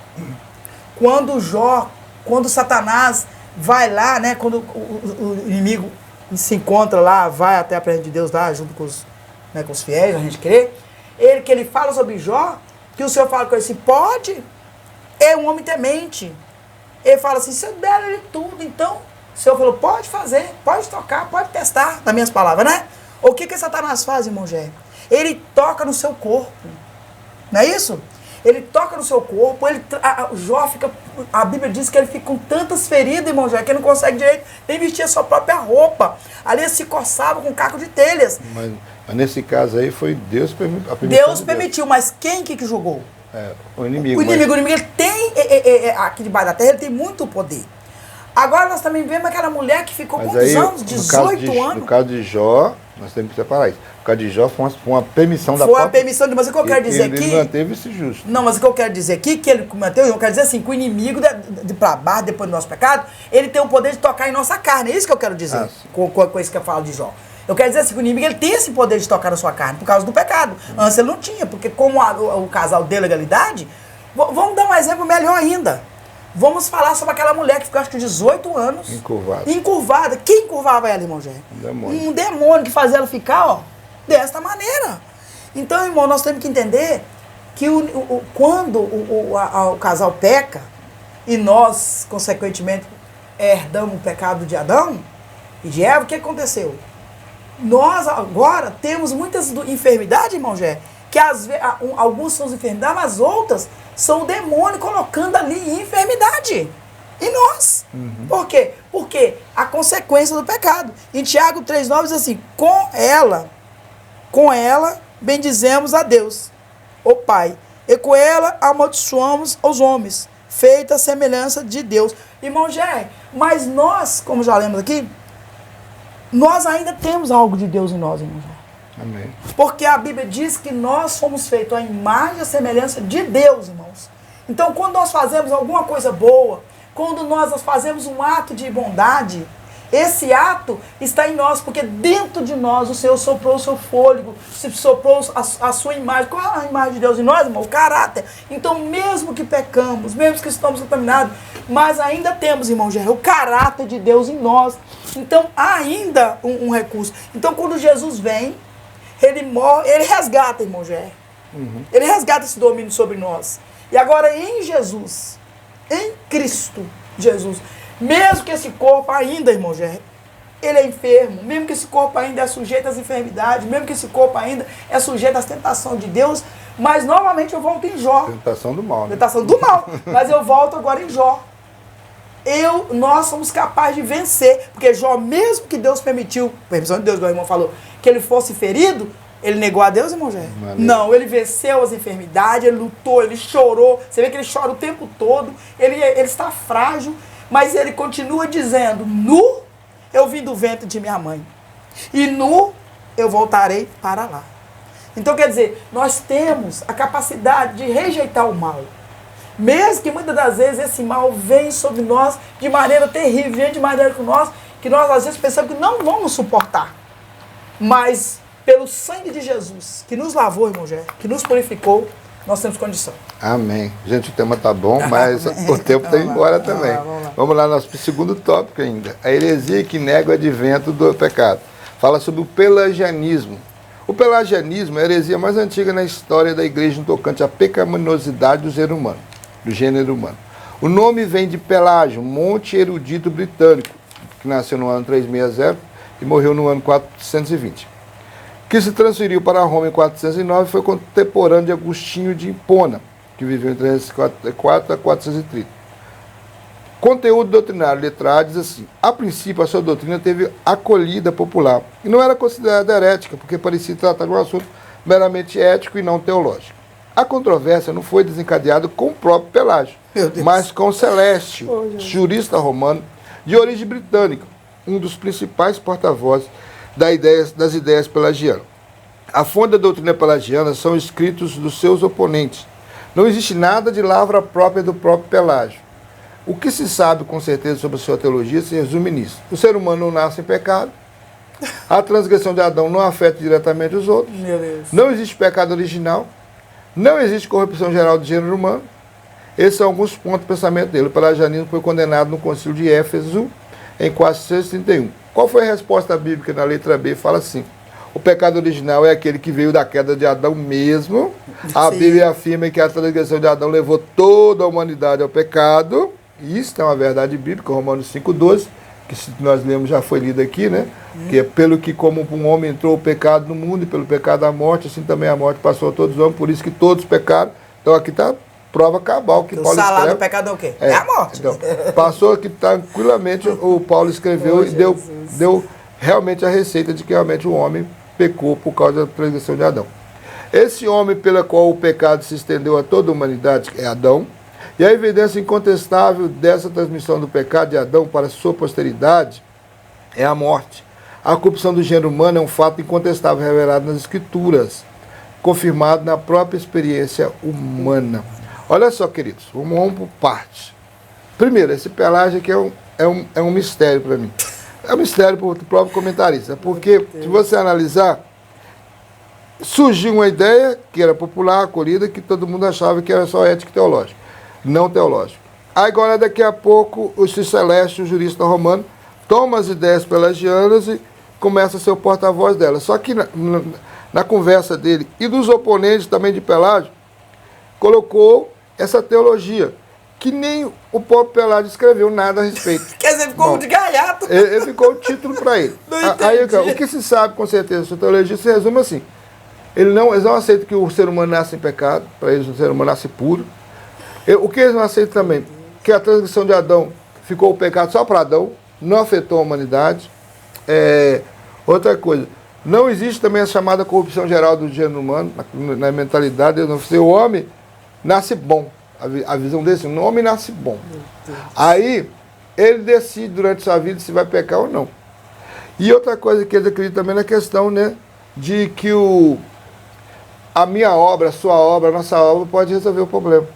Quando Satanás vai lá, né, quando o inimigo se encontra lá, vai até a presença de Deus lá, junto com os fiéis, a gente crê, que ele fala sobre Jó, que o Senhor fala com ele assim, pode, é um homem temente. Ele fala assim, se eu der ele tudo, então, o Senhor falou, pode fazer, pode tocar, pode testar, nas minhas palavras, né? O que Satanás faz, irmão Gé? Ele toca no seu corpo, não é isso? Ele toca no seu corpo, Jó fica, a Bíblia diz que ele fica com tantas feridas, irmão Jó, que ele não consegue direito nem vestir a sua própria roupa. Ali ele se coçava com caco de telhas. Mas nesse caso aí foi Deus permitiu. Deus permitiu, mas quem que julgou? O inimigo. O inimigo ele tem, aqui debaixo da terra, ele tem muito poder. Agora nós também vemos aquela mulher que ficou quantos anos? 18 anos? No caso de Jó, nós temos que separar isso. No caso de Jó foi uma permissão da própria... Foi uma permissão, mas o que eu quero dizer aqui... Ele manteve esse justo. Não, mas o que eu quero dizer aqui, que ele manteve, eu quero dizer assim, que o inimigo de para baixo, depois do nosso pecado, ele tem o poder de tocar em nossa carne. É isso que eu quero dizer com isso que eu falo de Jó. Eu quero dizer assim, que o inimigo ele tem esse poder de tocar na sua carne por causa do pecado. Antes ele não tinha, porque como o casal deu legalidade, vamos dar um exemplo melhor ainda. Vamos falar sobre aquela mulher que ficou, acho que 18 anos. Encurvada. Quem encurvava ela, irmão Gé? Um demônio que fazia ela ficar, desta maneira. Então, irmão, nós temos que entender que quando o casal peca, e nós, consequentemente, herdamos o pecado de Adão e de Eva, o que aconteceu? Nós agora temos muitas enfermidades, irmão Gé, que algumas são as enfermidades, mas outras são o demônio colocando ali enfermidade em nós. Por quê? Porque a consequência do pecado. Em Tiago 3,9 diz assim, com ela bendizemos a Deus, o Pai, e com ela amaldiçoamos os homens, feita a semelhança de Deus. Irmão Gé, mas nós, como já lemos aqui, nós ainda temos algo de Deus em nós, irmão Gé. Amém. Porque a Bíblia diz que nós fomos feitos à imagem e à semelhança de Deus, irmãos. Então, quando nós fazemos alguma coisa boa, quando nós fazemos um ato de bondade, esse ato está em nós, porque dentro de nós o Senhor soprou o seu fôlego, soprou a sua imagem. Qual é a imagem de Deus em nós, irmão? O caráter. Então, mesmo que pecamos, mesmo que estamos contaminados, mas ainda temos, irmão Gerard, o caráter de Deus em nós. Então, há ainda um recurso. Então, quando Jesus vem, ele morre, ele resgata, irmão Gé. Ele resgata esse domínio sobre nós. E agora em Jesus, em Cristo Jesus, mesmo que esse corpo ainda, irmão Gerry, ele é enfermo, mesmo que esse corpo ainda é sujeito às enfermidades, mesmo que esse corpo ainda é sujeito às tentações de Deus, mas novamente eu volto em Jó. Tentação do mal, né? Tentação do mal. Mas eu volto agora em Jó. Nós somos capazes de vencer, porque Jó, mesmo que Deus permitiu, permissão de Deus, igual o irmão falou, que ele fosse ferido, ele negou a Deus, irmão Gerry? Não, ele venceu as enfermidades, ele lutou, ele chorou. Você vê que ele chora o tempo todo, ele está frágil, mas ele continua dizendo, nu eu vim do ventre de minha mãe, e nu eu voltarei para lá. Então, quer dizer, nós temos a capacidade de rejeitar o mal. Mesmo que muitas das vezes esse mal vem sobre nós de maneira terrível, vem de maneira que nós às vezes pensamos que não vamos suportar. Mas, pelo sangue de Jesus, que nos lavou, irmão Gerry, que nos purificou, nós temos condição. Amém. Gente, o tema tá bom, mas o tempo está embora também. Vamos lá, nosso segundo tópico ainda. A heresia que nega o advento do pecado. Fala sobre o pelagianismo. O pelagianismo é a heresia mais antiga na história da igreja no tocante à pecaminosidade do ser humano, do gênero humano. O nome vem de Pelágio, monte erudito britânico, que nasceu no ano 360 e morreu no ano 420. Que se transferiu para Roma em 409 e foi contemporâneo de Agostinho de Hipona, que viveu em 304 a 430. Conteúdo doutrinário letrado diz assim: a princípio a sua doutrina teve acolhida popular e não era considerada herética, porque parecia tratar de um assunto meramente ético e não teológico. A controvérsia não foi desencadeada com o próprio Pelágio, mas com Celestio, jurista romano de origem britânica, um dos principais porta-vozes das ideias pelagianas. A fonte da doutrina pelagiana são escritos dos seus oponentes. Não existe nada de lavra própria do próprio Pelágio. O que se sabe com certeza sobre a sua teologia se resume nisso. O ser humano não nasce em pecado. A transgressão de Adão não afeta diretamente os outros. Meu Deus. Não existe pecado original. Não existe corrupção geral do gênero humano. Esses são alguns pontos do pensamento dele. O pelagianismo foi condenado no concílio de Éfeso em 431. Qual foi a resposta bíblica na letra B? Fala assim: o pecado original é aquele que veio da queda de Adão mesmo. A Bíblia afirma que a transgressão de Adão levou toda a humanidade ao pecado. Isso é uma verdade bíblica, Romanos 5,12, que se nós lemos já foi lido aqui, né? Que é pelo que como um homem entrou o pecado no mundo e pelo pecado a morte, assim também a morte passou a todos os homens, por isso que todos pecaram. Então aqui está prova cabal que Paulo escreve. O salário do pecado é o quê? É a morte. Então, passou aqui tranquilamente, o Paulo escreveu e deu realmente a receita de que realmente o homem pecou por causa da transgressão de Adão. Esse homem pelo qual o pecado se estendeu a toda a humanidade é Adão. E a evidência incontestável dessa transmissão do pecado de Adão para a sua posteridade é a morte. A corrupção do gênero humano é um fato incontestável revelado nas Escrituras, confirmado na própria experiência humana. Olha só, queridos, vamos por partes. Primeiro, esse Pelágio aqui é um mistério para mim. É um mistério para o próprio comentarista, porque se você analisar, surgiu uma ideia que era popular, acolhida, que todo mundo achava que era só ética e teológica. Não teológico. Agora, daqui a pouco, o Celestio, o jurista romano, toma as ideias pelagianas e começa a ser o porta-voz delas. Só que na conversa dele e dos oponentes também de Pelágio, colocou essa teologia, que nem o próprio Pelágio escreveu nada a respeito. Quer dizer, ficou de gaiato. Ele ficou o título para ele. Aí, o que se sabe com certeza sobre teologia se resume assim: eles não aceitam que o ser humano nasce em pecado, para eles o ser humano nasce puro. O que eles não aceitam também? Que a transgressão de Adão ficou o pecado só para Adão, não afetou a humanidade. Outra coisa, não existe também a chamada corrupção geral do gênero humano, na mentalidade. O homem nasce bom. A visão desse, o homem nasce bom. Aí, ele decide durante sua vida se vai pecar ou não. E outra coisa que eles acreditam também na questão, né, de que a minha obra, a sua obra, a nossa obra pode resolver o problema.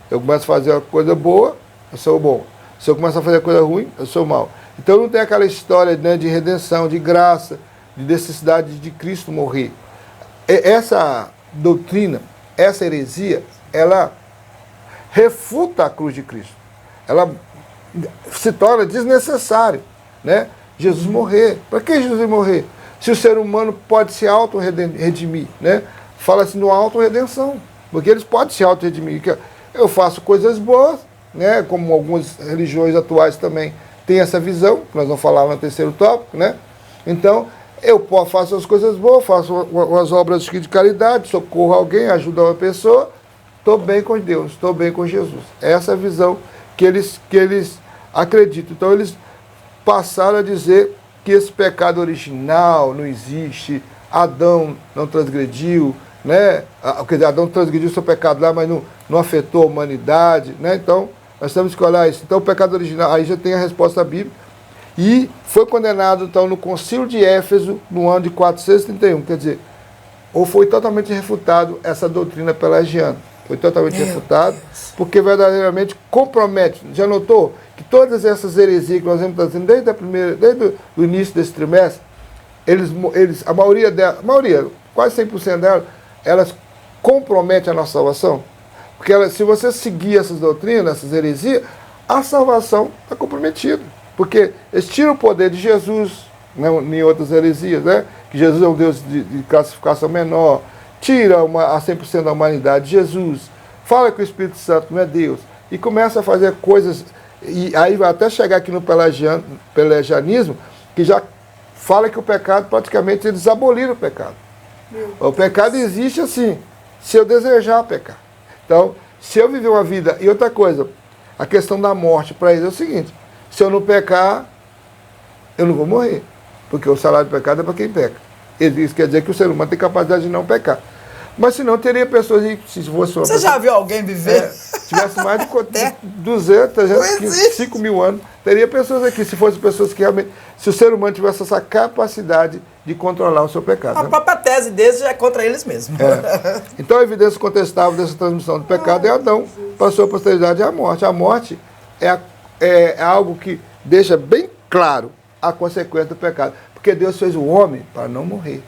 Eu começo a fazer uma coisa boa, eu sou bom. Se eu começo a fazer coisa ruim, eu sou mal. Então não tem aquela história, né, de redenção, de graça, de necessidade de Cristo morrer. Essa doutrina, essa heresia, ela refuta a cruz de Cristo. Ela se torna desnecessário, né, Jesus morrer. Para que Jesus morrer? Se o ser humano pode se auto-redimir, né? Fala assim de uma auto-redenção. Porque eles podem se auto-redimir. eu faço coisas boas, né? Como algumas religiões atuais também têm essa visão, que nós vamos falar no terceiro tópico, né? Então, eu faço as coisas boas, faço as obras de caridade, socorro alguém, ajudo uma pessoa, estou bem com Deus, estou bem com Jesus. Essa é a visão que eles acreditam. Então, eles passaram a dizer que esse pecado original não existe, Adão não transgrediu, né? Quer dizer, Adão transgrediu seu pecado lá, mas não afetou a humanidade, né? Então, nós temos que olhar isso. Então, o pecado original, aí já tem a resposta bíblica, e foi condenado, então, no Concílio de Éfeso, no ano de 431, quer dizer, ou foi totalmente refutado essa doutrina pelagiana. Foi totalmente refutado, porque verdadeiramente compromete. Já notou que todas essas heresias que nós vemos trazendo desde o início desse trimestre, a maioria, quase 100% delas, elas comprometem a nossa salvação? Porque se você seguir essas doutrinas, essas heresias, a salvação está comprometida. Porque eles tiram o poder de Jesus, né, em outras heresias, né? Que Jesus é um Deus de classificação menor, tira a 100% da humanidade de Jesus, fala que o Espírito Santo não é Deus, e começa a fazer coisas, e aí vai até chegar aqui no pelagianismo, que já fala que o pecado, praticamente, eles aboliram o pecado. O pecado existe assim, se eu desejar pecar. Então, se eu viver uma vida... E outra coisa, a questão da morte para eles é o seguinte, se eu não pecar, eu não vou morrer, porque o salário do pecado é para quem peca. Isso quer dizer que o ser humano tem capacidade de não pecar. Mas senão teria pessoas, se fosse uma Você pessoa, já viu alguém viver? tivesse mais de 200, 300, 5 mil anos, teria pessoas aqui, se fossem pessoas que realmente, se o ser humano tivesse essa capacidade de controlar o seu pecado. A própria tese deles já é contra eles mesmos. Então a evidência contestável dessa transmissão do pecado é Adão, passou a posteridade à morte. A morte é algo que deixa bem claro a consequência do pecado. Porque Deus fez o homem para não morrer.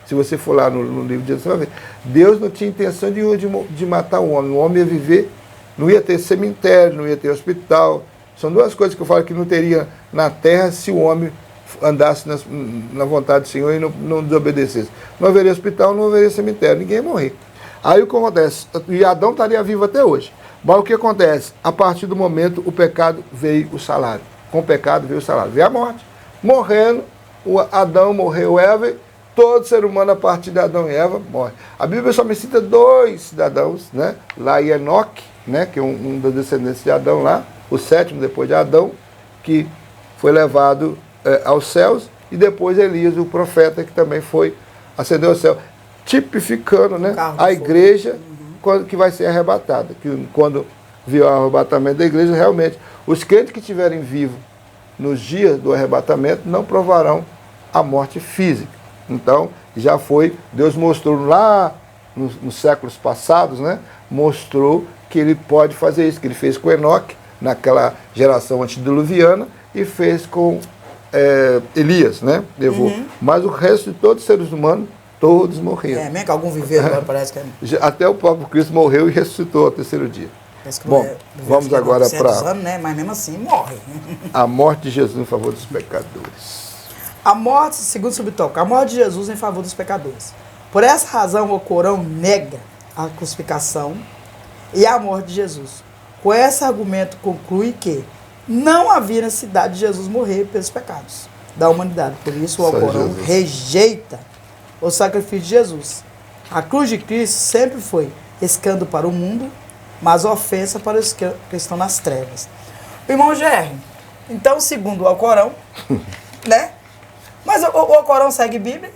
Se você for lá no livro de Deus, você vai ver. Deus não tinha intenção de matar o homem. O homem ia viver, não ia ter cemitério, não ia ter hospital. São duas coisas que eu falo que não teria na terra se o homem andasse na vontade do Senhor e não desobedecesse. Não haveria hospital, não haveria cemitério, ninguém ia morrer. Aí o que acontece? E Adão estaria vivo até hoje. Mas o que acontece? A partir do momento, o pecado veio o salário. Com o pecado veio o salário. Veio a morte. Morrendo, Adão morreu, Eva, todo ser humano a partir de Adão e Eva morre. A Bíblia só me cita 2 cidadãos, né? Lá em Enoque, né? Que é um dos descendentes de Adão lá, o 7º depois de Adão, que foi levado aos céus, e depois Elias, o profeta, que também ascendeu ao céu, tipificando, né, a igreja que vai ser arrebatada. Que quando viu o arrebatamento da igreja, realmente, os crentes que estiverem vivos nos dias do arrebatamento não provarão a morte física. Então, já Deus mostrou lá nos séculos passados, né? Mostrou que ele pode fazer isso, que ele fez com Enoque, naquela geração antediluviana, e fez com Elias, né? Levou. Mas o resto de todos os seres humanos, todos morreram. Mesmo que algum viveram, agora parece que Até o próprio Cristo morreu e ressuscitou ao 3º dia. Bom, vamos agora para... né? Mas mesmo assim morre. A morte de Jesus em favor dos pecadores. A morte, segundo o subtópico, a morte de Jesus em favor dos pecadores. Por essa razão, o Corão nega a crucificação e a morte de Jesus. Com esse argumento, conclui que não havia necessidade de Jesus morrer pelos pecados da humanidade. Por isso, o Corão rejeita o sacrifício de Jesus. A cruz de Cristo sempre foi escândalo para o mundo, mas ofensa para os que estão nas trevas. Irmão Gerry, então, segundo o Alcorão, né? Mas o Alcorão segue Bíblia?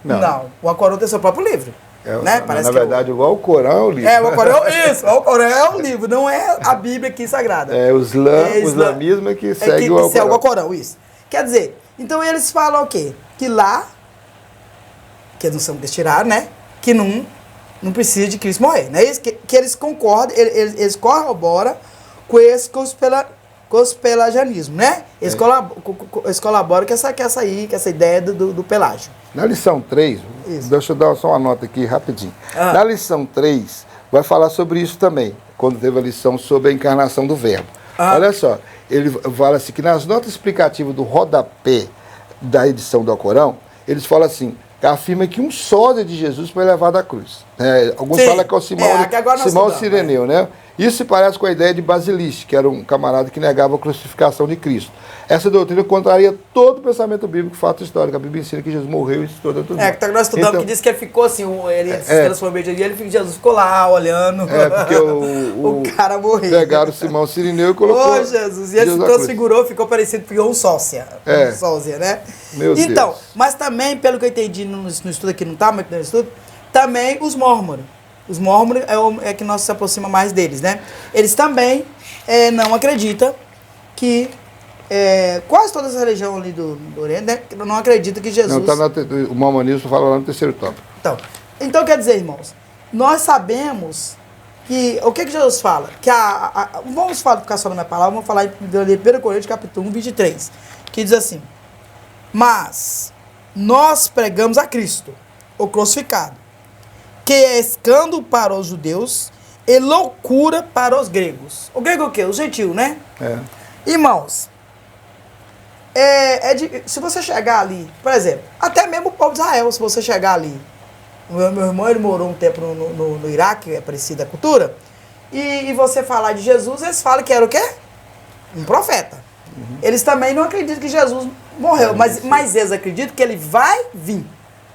Não. O Alcorão tem seu próprio livro. Né? Na verdade, o Alcorão é o livro. O Alcorão, isso. O Alcorão é o livro, não é a Bíblia aqui sagrada. O islamismo é que segue o Alcorão. Segue o Alcorão, isso. Quer dizer, então eles falam o quê? Que lá, que eles não são tiraram, né? Que não precisa de Cristo morrer. Não é isso? Que eles concordam, eles corroboram com esse pelagianismo, né? Eles colaboram com essa ideia do pelágio. Na lição 3, deixa eu dar só uma nota aqui rapidinho. Na lição 3, vai falar sobre isso também, quando teve a lição sobre a encarnação do Verbo. Olha só, ele fala assim, que nas notas explicativas do rodapé da edição do Alcorão, eles falam assim, que afirma que um sósia de Jesus foi levado à cruz. Alguns falam que é o Simão Sireneu, né? Isso se parece com a ideia de Basiliste, que era um camarada que negava a crucificação de Cristo. Essa doutrina contraria todo o pensamento bíblico, fato histórico. A Bíblia ensina que Jesus morreu e ressuscitou dentro do mar. Que nós estudamos, que diz que ele ficou assim, ele se transformou em Jesus ficou lá olhando. Porque o cara morreu. Pegaram Simão Sirineu e colocou. Oh, Jesus! E ele se transfigurou, ficou parecido com um sócia. Um sósia, né? Meu então, Deus. Mas também, pelo que eu entendi no estudo aqui, não está muito no estudo, também os mórmores. Os mórmores é que nós se aproxima mais deles, né? Eles também não acreditam que quase todas as religiões ali do Oriente, né, não acreditam que Jesus... Não, o mormonismo fala lá no terceiro tópico. Então quer dizer, irmãos, nós sabemos que... O que Jesus fala? Que vamos ficar só na minha palavra, vamos falar em 1 Coríntios capítulo 1, 23, que diz assim: mas nós pregamos a Cristo, o crucificado, que é escândalo para os judeus e loucura para os gregos. O grego é o quê? O gentil, né? Irmãos, se você chegar ali, por exemplo, até mesmo o povo de Israel, se você chegar ali, meu irmão, ele morou um tempo no Iraque, é parecida a cultura, e você falar de Jesus, eles falam que era o quê? Um profeta. Eles também não acreditam que Jesus morreu, mas eles acreditam que ele vai vir.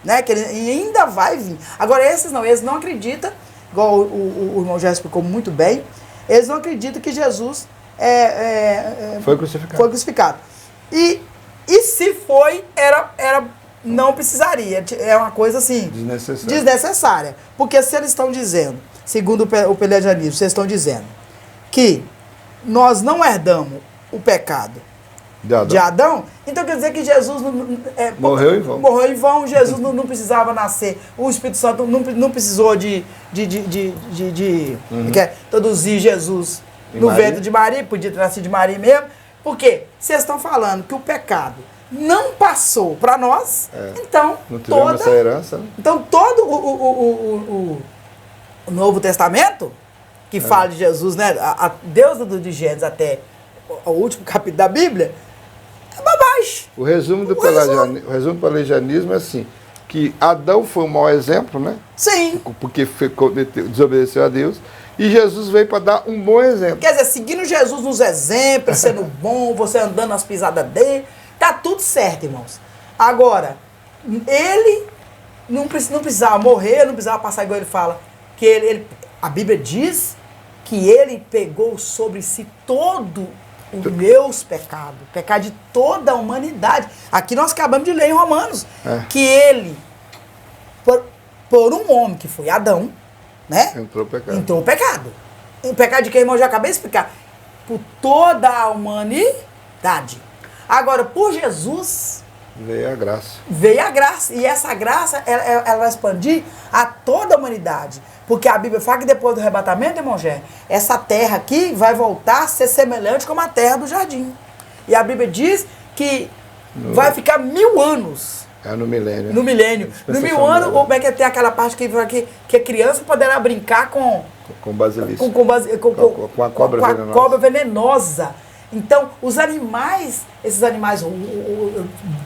Né? Que ele ainda vai vir. Agora, eles não acreditam, igual o irmão já explicou muito bem, eles não acreditam que Jesus foi crucificado. Foi crucificado. E se foi, não precisaria. É uma coisa assim, desnecessária. Porque se eles estão dizendo, segundo o pelagianismo, vocês estão dizendo que nós não herdamos o pecado de Adão, então quer dizer que Jesus morreu em vão. Morreu em vão, Jesus não precisava nascer. O Espírito Santo não precisou de introduzir Jesus no ventre de Maria, podia ter nascido de Maria mesmo. Porque vocês estão falando que o pecado não passou para nós, então não tivemos essa herança, né? Então todo o Novo Testamento que fala de Jesus, né, Deus de Gênesis até o último capítulo da Bíblia, é bobagem. O resumo do pelagianismo é assim, que Adão foi um mau exemplo, né? Sim. Porque desobedeceu a Deus. E Jesus veio para dar um bom exemplo. Quer dizer, seguindo Jesus nos exemplos, sendo bom, você andando nas pisadas dele, tá tudo certo, irmãos. Agora, ele não precisava morrer, não precisava passar igual ele fala. Que a Bíblia diz que ele pegou sobre si todo os meus pecados, o pecado de toda a humanidade. Aqui nós acabamos de ler em Romanos, que ele, por um homem que foi Adão, né? Entrou o pecado. O pecado de quem, irmão, eu já acabei de explicar. Por toda a humanidade. Agora, por Jesus... Veio a graça. Veio a graça. E essa graça, ela vai expandir a toda a humanidade. Porque a Bíblia fala que depois do arrebatamento, irmão Gé, essa terra aqui vai voltar a ser semelhante como a terra do jardim. E a Bíblia diz que vai ficar 1000 anos. No milênio. No milênio. No 1000 anos, como é que tem aquela parte que a criança poderá brincar com basilisco. Com a cobra venenosa. Então, os animais, esses animais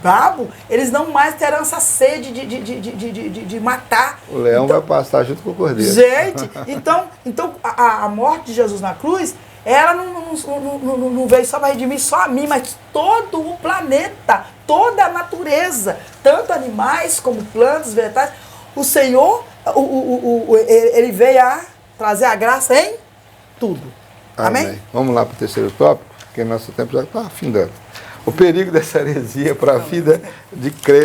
brabo, eles não mais terão essa sede de matar. O leão vai passar junto com o cordeiro. Gente, então a morte de Jesus na cruz, ela não veio só para redimir só a mim, mas todo o planeta, toda a natureza, tanto animais como plantas, vegetais. O Senhor, ele veio a trazer a graça em tudo. Amém? Vamos lá para o terceiro tópico, porque nosso tempo já está afindando. O perigo dessa heresia para a vida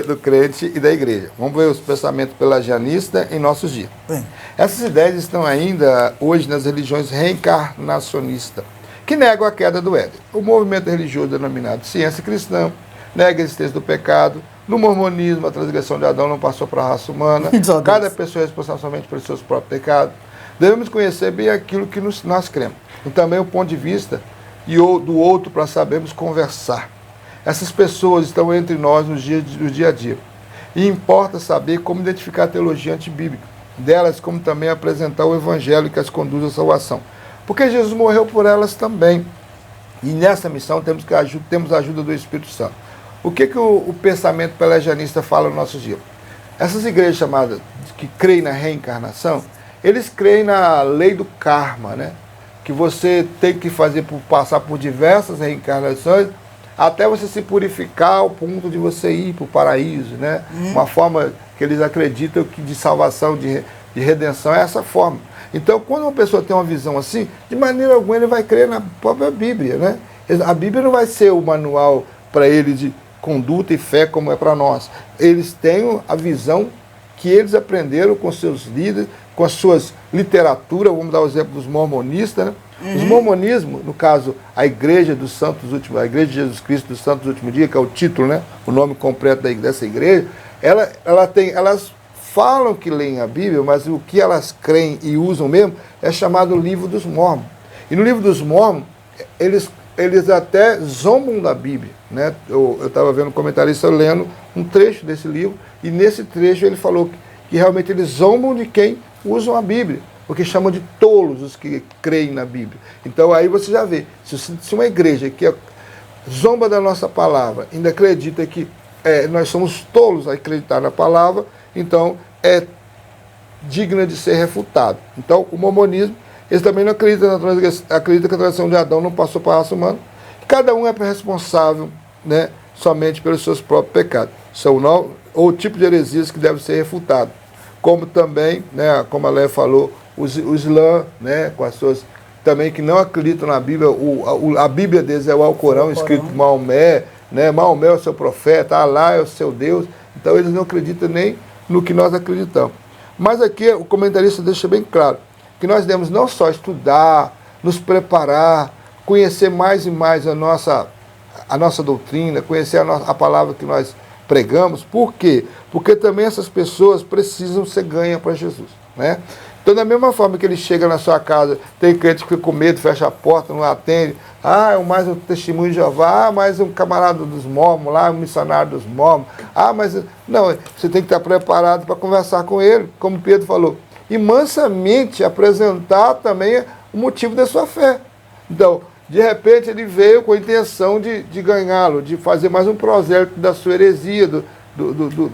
do crente e da igreja. Vamos ver os pensamentos pelagianistas em nossos dias. Essas ideias estão ainda hoje nas religiões reencarnacionistas, que negam a queda do Éden. O movimento religioso denominado ciência cristã nega a existência do pecado. No mormonismo, a transgressão de Adão não passou para a raça humana. Cada pessoa é responsável somente pelos seus próprios pecados. Devemos conhecer bem aquilo que nós cremos. E também o ponto de vista do outro para sabermos conversar. Essas pessoas estão entre nós no dia a dia. E importa saber como identificar a teologia antibíblica delas, como também apresentar o evangelho que as conduz à salvação. Porque Jesus morreu por elas também. E nessa missão temos a ajuda do Espírito Santo. O que o pensamento pelagianista fala no nosso dia? Essas igrejas chamadas que creem na reencarnação, eles creem na lei do karma, né? que você tem que passar por diversas reencarnações até você se purificar ao ponto de você ir para o paraíso, né? Uma forma que eles acreditam que de salvação, de redenção é essa forma. Então, quando uma pessoa tem uma visão assim, de maneira alguma ele vai crer na própria Bíblia, né? A Bíblia não vai ser o manual para ele de conduta e fé como é para nós. Eles têm a visão que eles aprenderam com seus líderes, com as suas literaturas. Vamos dar o exemplo dos mormonistas, né? Os mormonismo, no caso, a Igreja dos Santos Últimos, a Igreja de Jesus Cristo dos Santos Últimos Dias, que é o título, né? O nome completo dessa igreja, elas falam que leem a Bíblia, mas o que elas creem e usam mesmo é chamado Livro dos Mormons. E no Livro dos Mormons, eles até zombam da Bíblia, né? Eu estava vendo um comentarista lendo um trecho desse livro, e nesse trecho ele falou que realmente eles zombam de quem usam a Bíblia, porque chamam de tolos os que creem na Bíblia. Então aí você já vê, se uma igreja que zomba da nossa palavra ainda acredita que nós somos tolos a acreditar na palavra, então é digna de ser refutado. Então o mormonismo, eles também não acreditam acreditam que a tradição de Adão não passou para a raça humana. Cada um é responsável, né, somente pelos seus próprios pecados. São ou tipo de heresias que deve ser refutado. Como também, né, como a Léa falou, o Islã, né, com as suas também que não acreditam na Bíblia, a Bíblia deles é o Alcorão, escrito por Maomé, né, Maomé é o seu profeta, Alá é o seu Deus, então eles não acreditam nem no que nós acreditamos. Mas aqui o comentarista deixa bem claro que nós devemos não só estudar, nos preparar, conhecer mais e mais a nossa doutrina, conhecer a palavra que nós pregamos. Por quê? Porque também essas pessoas precisam ser ganhas para Jesus, né? Então, da mesma forma que ele chega na sua casa, tem crente que fica com medo, fecha a porta, não atende, é mais um testemunho de Jeová, mais um camarada dos mormons lá, um missionário dos mormons, mas... Não, você tem que estar preparado para conversar com ele, como Pedro falou, e mansamente apresentar também o motivo da sua fé. Então, de repente ele veio com a intenção de ganhá-lo, de fazer mais um prosélito da sua heresia,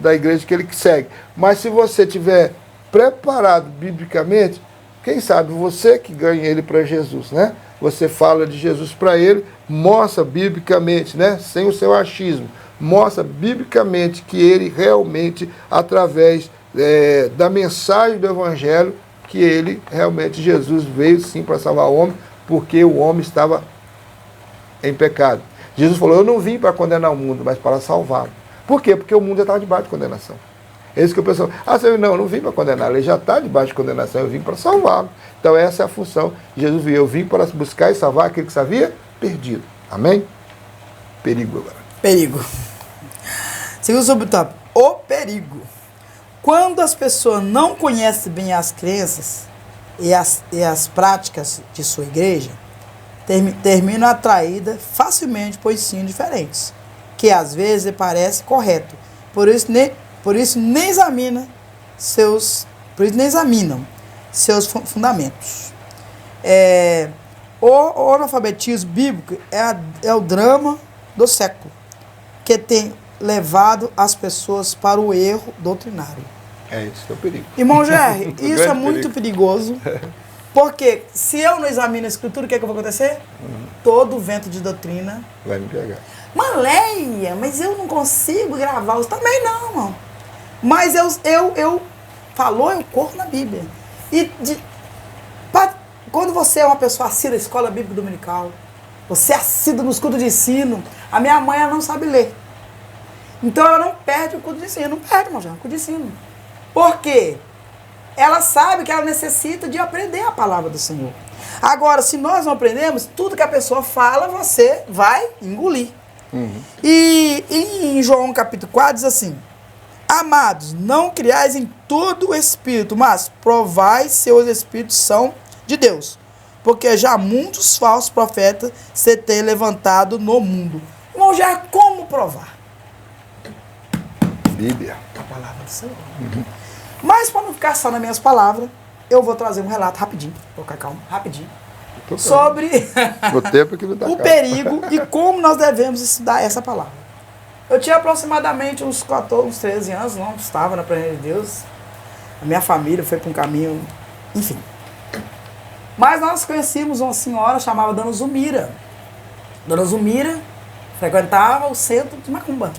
da igreja que ele segue. Mas se você tiver preparado biblicamente, quem sabe você que ganha ele para Jesus, né? Você fala de Jesus para ele, mostra biblicamente, né? Sem o seu achismo, mostra biblicamente que ele realmente, através da mensagem do Evangelho, que ele realmente, Jesus veio sim para salvar o homem, porque o homem estava em pecado. Jesus falou, eu não vim para condenar o mundo, mas para salvá-lo. Por quê? Porque o mundo já estava debaixo de condenação. É isso que o pessoal... Senhor, não, eu não vim para condenar, ele já está debaixo de condenação, eu vim para salvá-lo. Então essa é a função de Jesus. Eu vim para buscar e salvar aquele que se havia perdido. Amém? Perigo agora. Perigo. Segundo subtópico, o perigo. Quando as pessoas não conhecem bem as crenças e as práticas de sua igreja, terminam atraídas facilmente por ensinos diferentes, que às vezes lhe parece correto. Por isso nem examinam seus fundamentos. O analfabetismo bíblico é o drama do século, que tem levado as pessoas para o erro doutrinário. Isso que é o perigo. Irmão Jerry, isso é muito perigoso, porque se eu não examino a escritura, o que é que vai acontecer? Todo vento de doutrina vai me pegar. Leia, mas eu não consigo gravar os... Também não, irmão. Mas eu corro na Bíblia. Quando você é uma pessoa assídua à escola bíblica dominical, você é assíduo nos cultos de ensino, a minha mãe ela não sabe ler. Então ela não perde o culto de ensino. Não perde, irmão, já, o culto de ensino. Por quê? Ela sabe que ela necessita de aprender a palavra do Senhor. Agora, se nós não aprendemos, tudo que a pessoa fala, você vai engolir. E em João capítulo 4 diz assim: amados, não criais em todo o espírito, mas provai se os espíritos são de Deus, porque já muitos falsos profetas se têm levantado no mundo. Irmão, já como provar? Bíblia. A palavra do Senhor. Mas para não ficar só nas minhas palavras, eu vou trazer um relato rapidinho, vou ficar calmo, rapidinho, sobre o tempo que não dá o perigo e como nós devemos estudar essa palavra. Eu tinha aproximadamente uns 13 anos, não estava na presença de Deus. A minha família foi para um caminho, enfim. Mas nós conhecíamos uma senhora chamada Dona Zumira. Dona Zumira frequentava o centro de Macumba.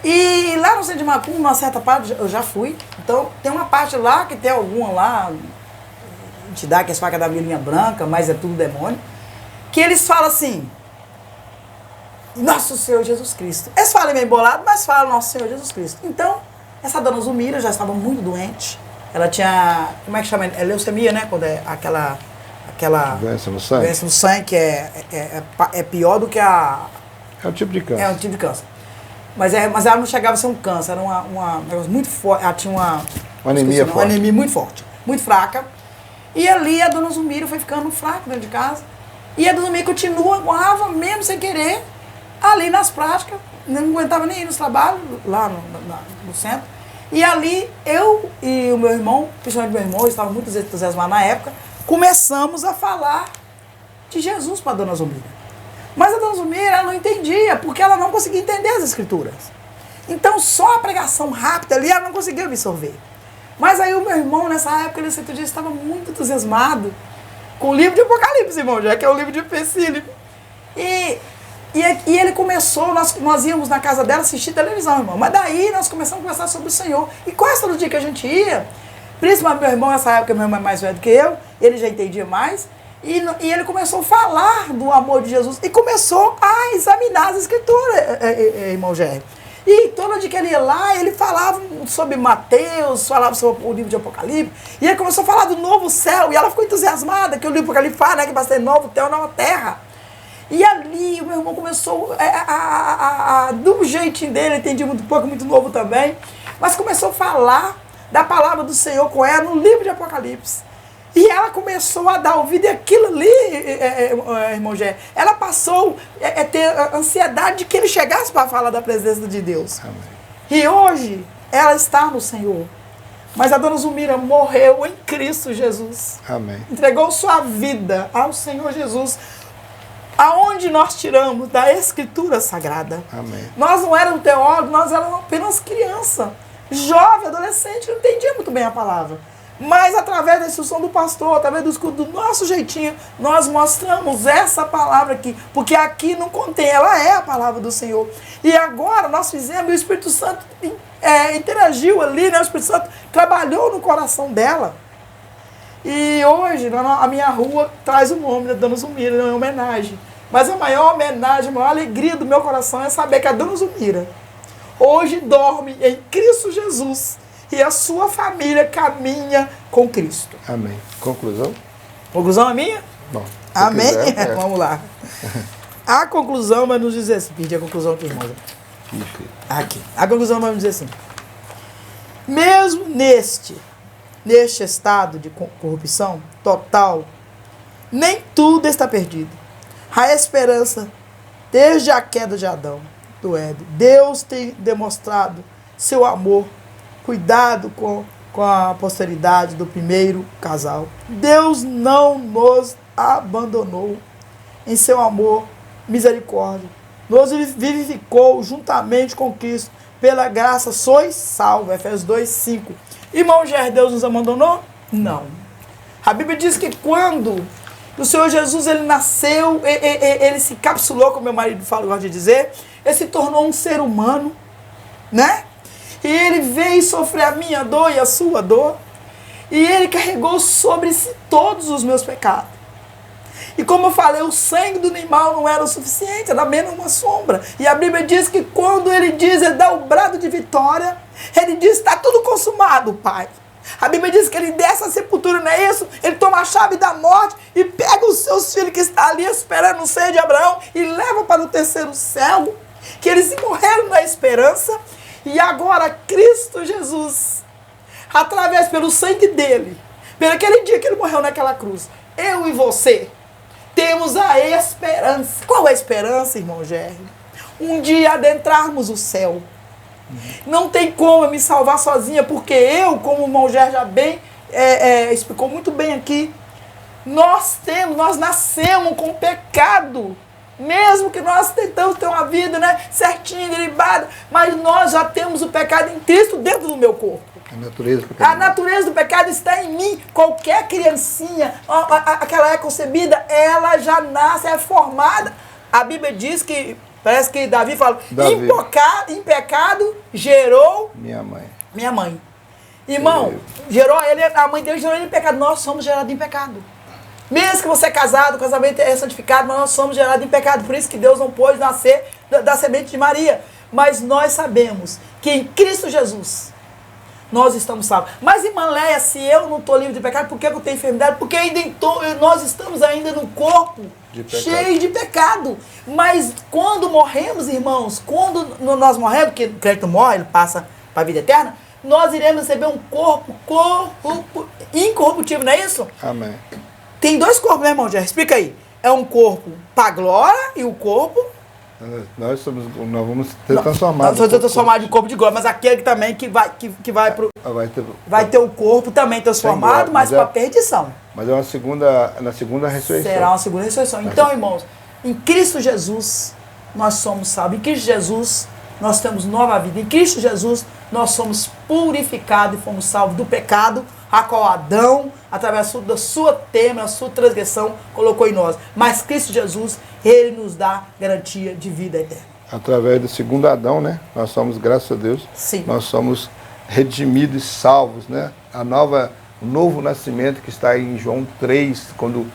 E lá no centro de Macumba, uma certa parte, eu já fui. Então, tem uma parte lá que tem alguma lá, entidade que é faca da vilinha branca, mas é tudo demônio, que eles falam assim, Nosso Senhor Jesus Cristo. Eles falam meio bolado, mas falam Nosso Senhor Jesus Cristo. Então, essa Dona Zumira já estava muito doente. Ela tinha, como é que chama? É leucemia, né? Quando é aquela Doença no sangue? doença no sangue, que é pior do que a... É um tipo de câncer. É um tipo de câncer. Mas ela não chegava a ser um câncer, era um negócio muito forte. Ela tinha uma anemia forte. Uma anemia muito forte, muito fraca. E ali a Dona Zumira foi ficando fraca dentro de casa. E a Dona Zumira continuava, mesmo sem querer, ali nas práticas, não aguentava nem ir nos trabalhos, lá no centro. E ali, eu e o meu irmão, principalmente meu irmão, estava muito entusiasmado na época, começamos a falar de Jesus para a Dona Zumira. Mas a Dona Zumira, ela não entendia, porque ela não conseguia entender as escrituras. Então, só a pregação rápida ali, ela não conseguia absorver. Mas aí o meu irmão, nessa época, ele certo dia estava muito entusiasmado com o livro de Apocalipse, irmão, já que é o livro de Empecilho. E ele começou, nós íamos na casa dela assistir televisão, irmão. Mas daí nós começamos a conversar sobre o Senhor. E quase todo dia que a gente ia, principalmente meu irmão, nessa época meu irmão é mais velho do que eu, ele já entendia mais. E ele começou a falar do amor de Jesus e começou a examinar as escrituras, irmão Gerry. E todo dia que ele ia lá, ele falava sobre Mateus, falava sobre o livro de Apocalipse. E ele começou a falar do novo céu. E ela ficou entusiasmada, que o livro de Apocalipse fala, né, que vai ser novo céu, nova terra. E ali o meu irmão começou, do jeitinho dele, entendia muito pouco, muito novo também, mas começou a falar da palavra do Senhor com ela no livro de Apocalipse. E ela começou a dar ouvido, e aquilo ali, irmão Gé, ela passou a ter ansiedade de que ele chegasse para falar da presença de Deus. Amém. E hoje, ela está no Senhor. Mas a Dona Zumira morreu em Cristo Jesus. Amém. Entregou sua vida ao Senhor Jesus. Aonde nós tiramos da Escritura Sagrada. Amém. Nós não éramos teólogos, nós éramos apenas criança, jovem, adolescente, não entendia muito bem a palavra. Mas através da instrução do pastor, através do escudo do nosso jeitinho, nós mostramos essa palavra aqui, porque aqui não contém, ela é a palavra do Senhor. E agora nós fizemos, e o Espírito Santo interagiu ali, né? O Espírito Santo trabalhou no coração dela. E hoje, a minha rua traz o nome da Dona Zumira, em homenagem. Mas a maior homenagem, a maior alegria do meu coração é saber que a Dona Zumira hoje dorme em Cristo Jesus e a sua família caminha com Cristo. Amém. Conclusão? Conclusão é minha? Bom. Amém? Quiser, Vamos lá. A conclusão vai nos dizer assim, pedir a conclusão aqui, irmão. Aqui. A conclusão vai nos dizer assim. Mesmo neste estado de corrupção total, nem tudo está perdido. A esperança, desde a queda de Adão, do Éden, Deus tem demonstrado seu amor, cuidado com a posteridade do primeiro casal. Deus não nos abandonou em seu amor, misericórdia. Nos vivificou juntamente com Cristo. Pela graça sois salvos. Efésios 2:5. Irmão Gerry, Deus nos abandonou? Não. A Bíblia diz que quando o Senhor Jesus ele nasceu, ele se capsulou, como meu marido gosta de dizer, ele se tornou um ser humano, né? E ele veio sofrer a minha dor e a sua dor. E ele carregou sobre si todos os meus pecados. E como eu falei, o sangue do animal não era o suficiente, era apenas uma sombra. E a Bíblia diz que quando ele dá o brado de vitória, ele diz, está tudo consumado, Pai. A Bíblia diz que ele desce à sepultura, não é isso? Ele toma a chave da morte e pega os seus filhos que estão ali esperando no seio de Abraão e leva para o terceiro céu, que eles morreram na esperança. E agora Cristo Jesus, através pelo sangue dele, pelo aquele dia que ele morreu naquela cruz, eu e você temos a esperança. Qual é a esperança, irmão Gerry? Um dia adentrarmos o céu. Não tem como eu me salvar sozinha, porque eu, como o irmão Gerry já bem explicou muito bem aqui, nós nascemos com pecado. Mesmo que nós tentamos ter uma vida, né, certinha, derivada, mas nós já temos o pecado em Cristo dentro do meu corpo. A natureza do pecado está em mim. Qualquer criancinha, aquela é concebida, ela já nasce, é formada. A Bíblia diz que, parece que Davi fala, em pecado gerou minha mãe. Irmão, a mãe dele gerou ele em pecado. Nós somos gerados em pecado. Mesmo que você é casado, o casamento é santificado, mas nós somos gerados em pecado. Por isso que Deus não pôde nascer da semente de Maria. Mas nós sabemos que em Cristo Jesus nós estamos salvos. Mas, irmã Leia, se eu não estou livre de pecado, por que eu tenho enfermidade? Porque nós estamos ainda no corpo cheio de pecado. Mas quando morremos, irmãos, quando nós morremos, porque o crente morre, ele passa para a vida eterna, nós iremos receber um corpo incorruptível, não é isso? Amém. Tem dois corpos, né, irmão? Já explica aí. É um corpo para a glória e o corpo... Nós vamos ser transformados. Nós vamos ser transformados de corpo de glória, mas aquele também que vai pro... Vai ter o corpo também transformado, mas para a perdição. Mas é na segunda ressurreição. Será uma segunda ressurreição. Então, irmãos, em Cristo Jesus nós somos salvos. Em Cristo Jesus nós temos nova vida. Em Cristo Jesus nós somos purificados e fomos salvos do pecado, a qual Adão, através da sua tema, a sua transgressão, colocou em nós. Mas Cristo Jesus, ele nos dá garantia de vida eterna. Através do segundo Adão, né? Nós somos, graças a Deus, sim, nós somos redimidos e salvos, né? O novo nascimento que está em João 3, quando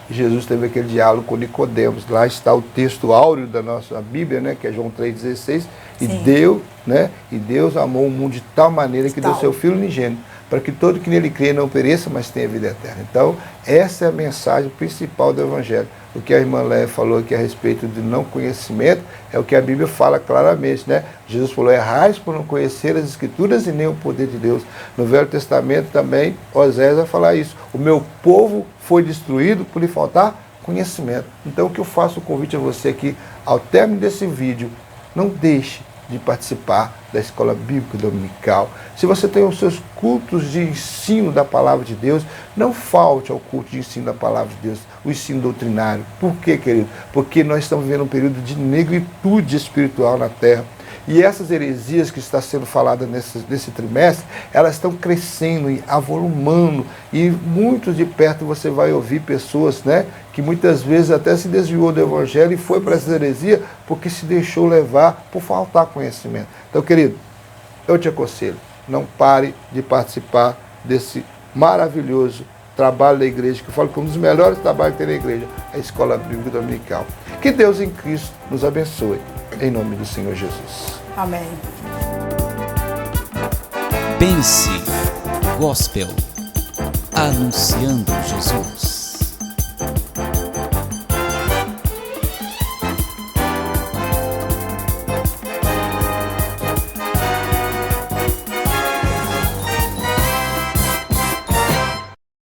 Jesus teve aquele diálogo com Nicodemos. Lá está o texto áureo da nossa Bíblia, né? Que é João 3,16. E Deus amou o mundo de tal maneira que deu seu Filho unigênito, para que todo que nele crê não pereça, mas tenha vida eterna. Então, essa é a mensagem principal do Evangelho. O que a irmã Léa falou aqui a respeito do não conhecimento, é o que a Bíblia fala claramente, né? Jesus falou, errais por não conhecer as Escrituras e nem o poder de Deus. No Velho Testamento também, Osés vai falar isso. O meu povo foi destruído por lhe faltar conhecimento. Então, o que eu faço o convite a você aqui, ao término desse vídeo, não deixe de participar da Escola Bíblica Dominical. Se você tem os seus cultos de ensino da Palavra de Deus, não falte ao culto de ensino da Palavra de Deus, o ensino doutrinário. Por quê, querido? Porque nós estamos vivendo um período de negritude espiritual na Terra. E essas heresias que está sendo falada nesse trimestre, elas estão crescendo e avolumando. E muito de perto você vai ouvir pessoas, né, que muitas vezes até se desviou do Evangelho e foi para essa heresia porque se deixou levar por faltar conhecimento. Então, querido, eu te aconselho, não pare de participar desse maravilhoso trabalho da igreja, que eu falo que um dos melhores trabalhos que tem na igreja, é a Escola Bíblica Dominical. Que Deus em Cristo nos abençoe. Em nome do Senhor Jesus. Amém. Pense Gospel, anunciando Jesus.